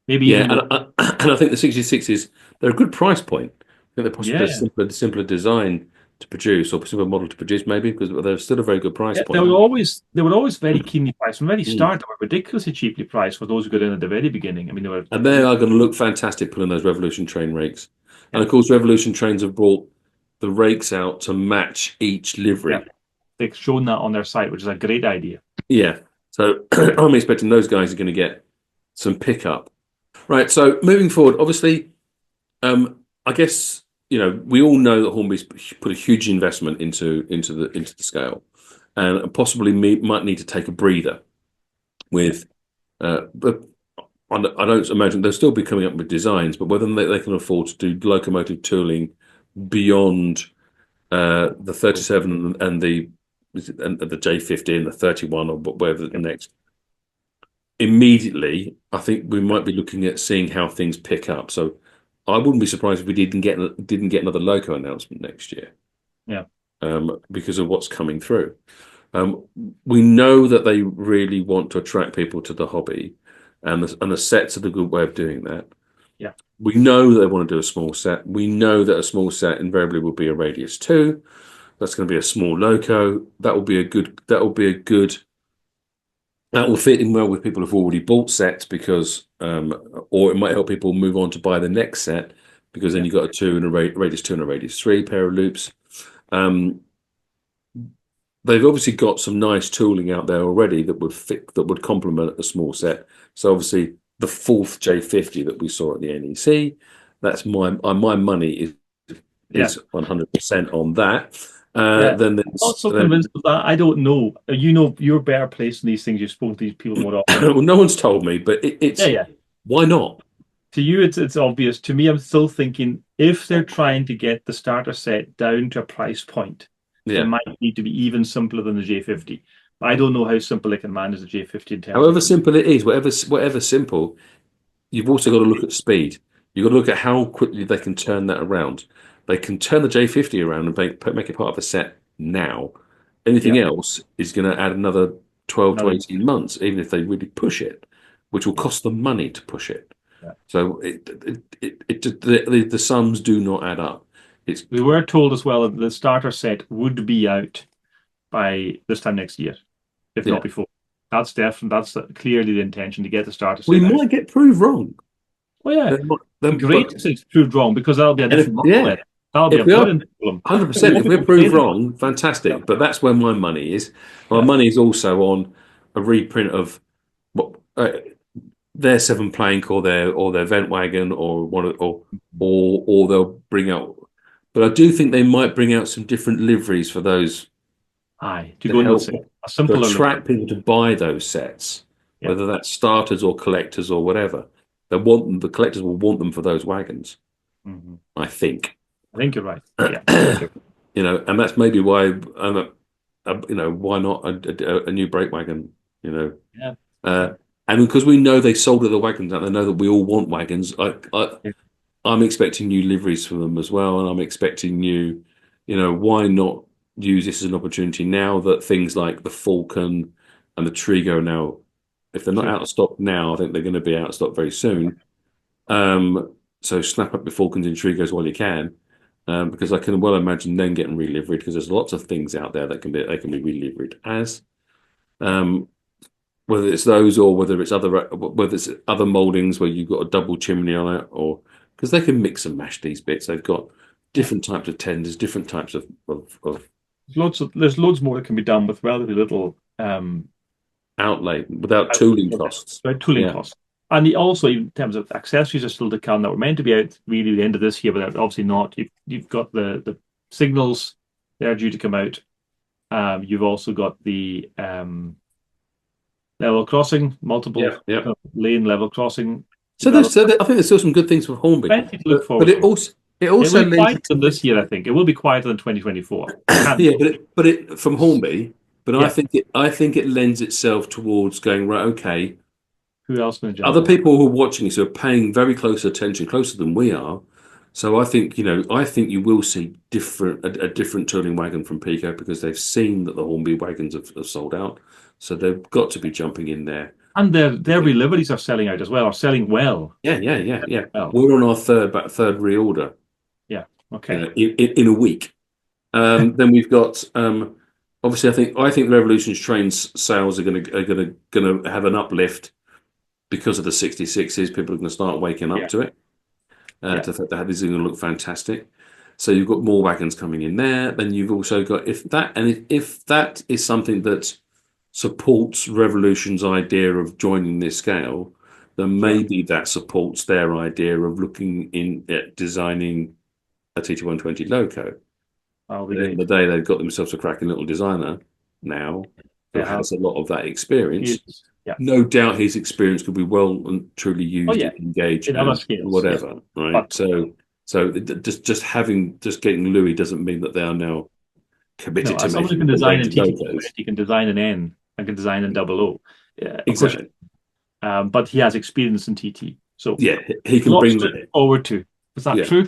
[SPEAKER 2] Maybe
[SPEAKER 1] Yeah,
[SPEAKER 2] even more.
[SPEAKER 1] and I think the 66s, they're a good price point. I think they're possibly a
[SPEAKER 2] Yeah.
[SPEAKER 1] simpler design to produce or simpler model to produce, maybe, because they're still a very good price
[SPEAKER 2] Yeah,
[SPEAKER 1] point.
[SPEAKER 2] they were always very keenly priced from the very
[SPEAKER 1] Mm.
[SPEAKER 2] start. They were ridiculously cheaply priced for those who got in at the very beginning. I mean, they were.
[SPEAKER 1] And they are going to look fantastic pulling those Revolution train rakes. And
[SPEAKER 2] Yeah,
[SPEAKER 1] of course, Revolution trains have brought the rakes out to match each
[SPEAKER 2] yeah,
[SPEAKER 1] livery.
[SPEAKER 2] they've shown that on their site, which is a great idea.
[SPEAKER 1] Yeah. So I'm expecting those guys are going to get some pickup. Right. So moving forward, obviously, I guess we all know that Hornby's put a huge investment into the scale, and possibly might need to take a breather with. But I don't imagine they'll still be coming up with designs, but whether they can afford to do locomotive tooling beyond the 37 and the J50 and the 31 or whatever the
[SPEAKER 2] Yeah.
[SPEAKER 1] next. Immediately, I think we might be looking at seeing how things pick up. So I wouldn't be surprised if we didn't get another loco announcement next year.
[SPEAKER 2] Yeah.
[SPEAKER 1] Because of what's coming through. We know that they really want to attract people to the hobby, and the sets are a good way of doing that.
[SPEAKER 2] Yeah.
[SPEAKER 1] We know that they want to do a small set. We know that a small set invariably will be a radius 2. That's going to be a small loco. That will be a good that will fit in well with people who've already bought sets because, or it might help people move on to buy the next set because then
[SPEAKER 2] Yeah,
[SPEAKER 1] you've got a two and a radius two and a radius three pair of loops. Um, they've obviously got some nice tooling out there already that would fit that would complement a small set. So obviously the fourth J50 that we saw at the NEC, that's my money
[SPEAKER 2] yeah,
[SPEAKER 1] is 100% on that.
[SPEAKER 2] yeah.
[SPEAKER 1] Then
[SPEAKER 2] Not
[SPEAKER 1] there's
[SPEAKER 2] so convinced of that. I don't know. You know, you're better placed in these things. You've spoken to these people more often.
[SPEAKER 1] well, no one's told me, but
[SPEAKER 2] Yeah,
[SPEAKER 1] it's
[SPEAKER 2] yeah.
[SPEAKER 1] why not?
[SPEAKER 2] To you, it's obvious. To me, I'm still thinking if they're trying to get the starter set down to a price point, it
[SPEAKER 1] Yeah.
[SPEAKER 2] might need to be even simpler than the J50. I don't know how simple they can manage the J50 in terms of
[SPEAKER 1] However simple it is, whatever simple, you've also got to look at speed. You've got to look at how quickly they can turn that around. They can turn the J50 around and make it part of a set now.
[SPEAKER 2] yeah,
[SPEAKER 1] Anything else is going to add another 12 to
[SPEAKER 2] another
[SPEAKER 1] 18 months, even if they really push it, which will cost them money to push it.
[SPEAKER 2] yeah.
[SPEAKER 1] So the sums do not add up. It's
[SPEAKER 2] We were told as well that the starter set would be out by this time next year, if not
[SPEAKER 1] yeah.
[SPEAKER 2] before. That's definitely that's clearly the intention to get the starter
[SPEAKER 1] We
[SPEAKER 2] set out.
[SPEAKER 1] might get proved wrong.
[SPEAKER 2] Well, yeah,
[SPEAKER 1] But
[SPEAKER 2] great if it's proved wrong because that'll be a
[SPEAKER 1] and if
[SPEAKER 2] different model
[SPEAKER 1] yeah,
[SPEAKER 2] then. That'll be a
[SPEAKER 1] if we are
[SPEAKER 2] brilliant problem.
[SPEAKER 1] 100%,
[SPEAKER 2] More
[SPEAKER 1] if we're
[SPEAKER 2] people
[SPEAKER 1] proved
[SPEAKER 2] complaining.
[SPEAKER 1] wrong,
[SPEAKER 2] Yeah,
[SPEAKER 1] fantastic. But that's where my money is. My
[SPEAKER 2] yeah,
[SPEAKER 1] money is also on a reprint of what their seven plank or their vent wagon or one or they'll bring out. But I do think they might bring out some different liveries for those
[SPEAKER 2] aye, to
[SPEAKER 1] to
[SPEAKER 2] go into the
[SPEAKER 1] help
[SPEAKER 2] set. A
[SPEAKER 1] to
[SPEAKER 2] simpler livery.
[SPEAKER 1] attract people to buy those sets,
[SPEAKER 2] Yeah.
[SPEAKER 1] whether that's starters or collectors or whatever. They want them. The collectors will want them for those wagons.
[SPEAKER 2] Mhm.
[SPEAKER 1] I think.
[SPEAKER 2] I think you're right. Yeah, I think
[SPEAKER 1] You
[SPEAKER 2] you're
[SPEAKER 1] know, and that's maybe why you know, why not a new brake wagon? You know,
[SPEAKER 2] yeah,
[SPEAKER 1] uh,
[SPEAKER 2] yeah,
[SPEAKER 1] and because we know they sold other wagons out, they know that we all want wagons.
[SPEAKER 2] yeah,
[SPEAKER 1] I'm expecting new liveries from them as well, and I'm expecting new. You know, why not use this as an opportunity now that things like the Falcon and the Trigo now, if they're not
[SPEAKER 2] true.
[SPEAKER 1] out of stock now, I think they're going to be out of stock very soon. So snap up your Falcons and Trigos while you can, because I can well imagine them getting reliveried because there's lots of things out there that can be reliveried as. Um, whether it's those or whether it's other moldings where you've got a double chimney on it, or because they can mix and mash these bits. They've got
[SPEAKER 2] Yeah.
[SPEAKER 1] different types of tenders, different types of
[SPEAKER 2] There's loads more that can be done with relatively little
[SPEAKER 1] outlay without tooling costs.
[SPEAKER 2] tooling
[SPEAKER 1] Yeah,
[SPEAKER 2] costs. And also, in terms of accessories, are still to come that were meant to be out really the end of this year, but they're obviously not. You've got the signals; they're due to come out. You've also got the level crossing, multiple
[SPEAKER 1] yeah, yeah.
[SPEAKER 2] lane level crossing
[SPEAKER 1] So there's,
[SPEAKER 2] developed.
[SPEAKER 1] I think there's still some good things for Hornby,
[SPEAKER 2] Plenty to look
[SPEAKER 1] but
[SPEAKER 2] forward to.
[SPEAKER 1] it
[SPEAKER 2] It will
[SPEAKER 1] also
[SPEAKER 2] be
[SPEAKER 1] lends
[SPEAKER 2] quieter than
[SPEAKER 1] itself.
[SPEAKER 2] this year, I think. It will be quieter than 2024. Can
[SPEAKER 1] Yeah, but it from Hornby, but
[SPEAKER 2] yeah.
[SPEAKER 1] I think it lends itself towards going right. Okay,
[SPEAKER 2] Who else going to jump
[SPEAKER 1] other
[SPEAKER 2] on?
[SPEAKER 1] people who are watching this are paying very close attention, closer than we are. So I think I think you will see a different turning wagon from Peco because they've seen that the Hornby wagons have sold out, so they've got to be jumping in there.
[SPEAKER 2] And their reliveries are selling out as well, are selling well.
[SPEAKER 1] Yeah.
[SPEAKER 2] Well,
[SPEAKER 1] We're on our third reorder,
[SPEAKER 2] yeah. Okay.
[SPEAKER 1] in a week. Then we've got obviously I think the Revolution's trains sales are gonna have an uplift because of the 66s. People are going to start waking up
[SPEAKER 2] Yeah.
[SPEAKER 1] to it.
[SPEAKER 2] Yeah.
[SPEAKER 1] To the fact that these are going to look fantastic. So you've got more wagons coming in there. Then you've also got if that is something that supports Revolution's idea of joining this scale, then
[SPEAKER 2] Yeah.
[SPEAKER 1] maybe that supports their idea of looking in at designing a TT120 loco.
[SPEAKER 2] That'll
[SPEAKER 1] At
[SPEAKER 2] be
[SPEAKER 1] the end
[SPEAKER 2] great.
[SPEAKER 1] of the day, they've got themselves a cracking little designer now who
[SPEAKER 2] They have
[SPEAKER 1] has a lot of that experience.
[SPEAKER 2] huge. Yeah.
[SPEAKER 1] No doubt his experience could be well and truly
[SPEAKER 2] Oh
[SPEAKER 1] used
[SPEAKER 2] yeah.
[SPEAKER 1] in Engage
[SPEAKER 2] In other
[SPEAKER 1] and
[SPEAKER 2] scales. Yeah.
[SPEAKER 1] whatever, right?
[SPEAKER 2] But
[SPEAKER 1] So just getting Louis doesn't mean that they are now
[SPEAKER 2] no,
[SPEAKER 1] committed to
[SPEAKER 2] as someone who
[SPEAKER 1] making
[SPEAKER 2] can design in
[SPEAKER 1] all-rounded
[SPEAKER 2] TT120,
[SPEAKER 1] logos.
[SPEAKER 2] he can design an N and can design in double O. Yeah, of course.
[SPEAKER 1] Exactly.
[SPEAKER 2] But he has experience in TT. So
[SPEAKER 1] Yeah, he can
[SPEAKER 2] lots
[SPEAKER 1] bring
[SPEAKER 2] to look
[SPEAKER 1] that.
[SPEAKER 2] forward to. Is that
[SPEAKER 1] Yeah,
[SPEAKER 2] true?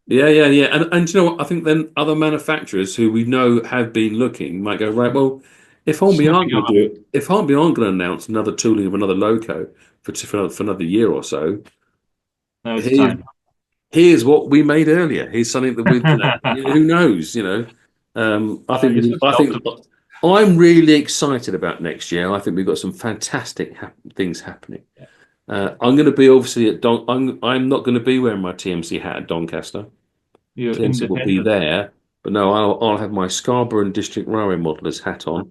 [SPEAKER 1] yeah. And you know what? I think then other manufacturers who we know have been looking might go, right, well, if Hornby aren't
[SPEAKER 2] Sniffing
[SPEAKER 1] going to
[SPEAKER 2] around.
[SPEAKER 1] do it, if Hornby aren't going to announce another tooling of another loco for another year or so,
[SPEAKER 2] Now's the
[SPEAKER 1] here's
[SPEAKER 2] time.
[SPEAKER 1] here's what we made earlier. Here's something that we, who knows, I think
[SPEAKER 2] You're such an
[SPEAKER 1] I think
[SPEAKER 2] optimist.
[SPEAKER 1] I'm really excited about next year. I think we've got some fantastic things happening.
[SPEAKER 2] Yeah.
[SPEAKER 1] I'm going to be obviously at Don. I'm not going to be wearing my TMC hat at Doncaster.
[SPEAKER 2] You're
[SPEAKER 1] TMC will be
[SPEAKER 2] independent.
[SPEAKER 1] there, but no, I'll have my Scarborough and District Railway Modeller's hat on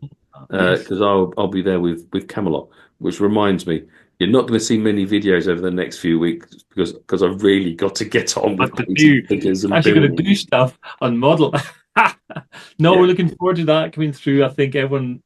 [SPEAKER 2] Yes.
[SPEAKER 1] because I'll be there with Camelot. Which reminds me, you're not going to see many videos over the next few weeks because I've really got to get on
[SPEAKER 2] What
[SPEAKER 1] with
[SPEAKER 2] to
[SPEAKER 1] painting
[SPEAKER 2] do?
[SPEAKER 1] figures and
[SPEAKER 2] Actually, going to do
[SPEAKER 1] building.
[SPEAKER 2] stuff on model. No, we're
[SPEAKER 1] Yeah,
[SPEAKER 2] looking forward to that coming through. I think everyone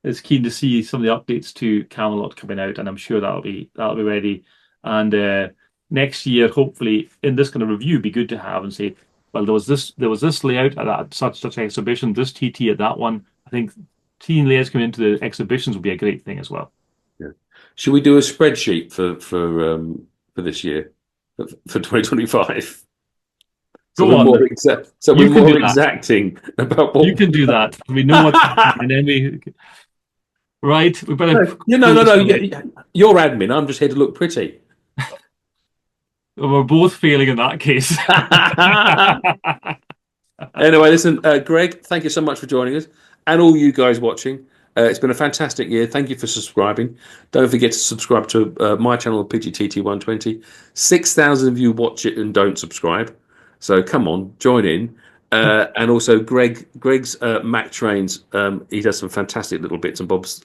[SPEAKER 2] is keen to see some of the updates to Camelot coming out, and I'm sure that'll be ready. And next year, hopefully, in this kind of review, be good to have and say, well, there was this layout at that such exhibition, this TT at that one. I think teen layouts coming into the exhibitions would be a great thing as well.
[SPEAKER 1] yeah. Should we do a spreadsheet for this year for 2025? So
[SPEAKER 2] Go
[SPEAKER 1] we're
[SPEAKER 2] on,
[SPEAKER 1] more exact. So we're
[SPEAKER 2] you can do
[SPEAKER 1] more
[SPEAKER 2] that.
[SPEAKER 1] exacting about
[SPEAKER 2] You
[SPEAKER 1] what.
[SPEAKER 2] can do that. We know what's happening, and then right. We better
[SPEAKER 1] No, no,
[SPEAKER 2] pull
[SPEAKER 1] no,
[SPEAKER 2] this
[SPEAKER 1] no.
[SPEAKER 2] one.
[SPEAKER 1] You're admin. I'm just here to look pretty.
[SPEAKER 2] We're both failing in that case.
[SPEAKER 1] Anyway, listen, Greg, thank you so much for joining us, and all you guys watching. It's been a fantastic year. Thank you for subscribing. Don't forget to subscribe to my channel, Peachy TT120. 6,000 of you watch it and don't subscribe. So come on, join in. And also, Greg's Mac Trains. He does some fantastic little bits and bobs.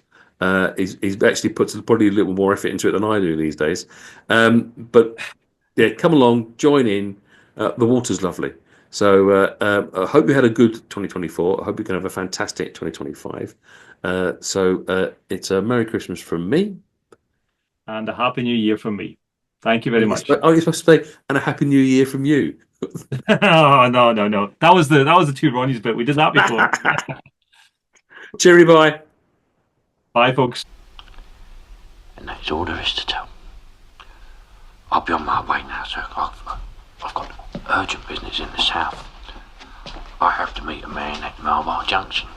[SPEAKER 1] He's actually puts probably a little more effort into it than I do these days. But yeah, come along, join in. The water's lovely. So I hope you had a good 2024. I hope you can have a fantastic 2025. It's a Merry Christmas from me.
[SPEAKER 2] And a happy new year from me. Thank you very much.
[SPEAKER 1] You're supposed to say, and a Happy New Year from you.
[SPEAKER 2] Oh, no, no, no. That was the two Ronnies bit. We did that before.
[SPEAKER 1] Cheery bye.
[SPEAKER 2] Bye, folks.
[SPEAKER 3] And that's all there is to tell. I'll be on my way now, sir. I've got urgent business in the south. I have to meet a man at Marlborough Junction.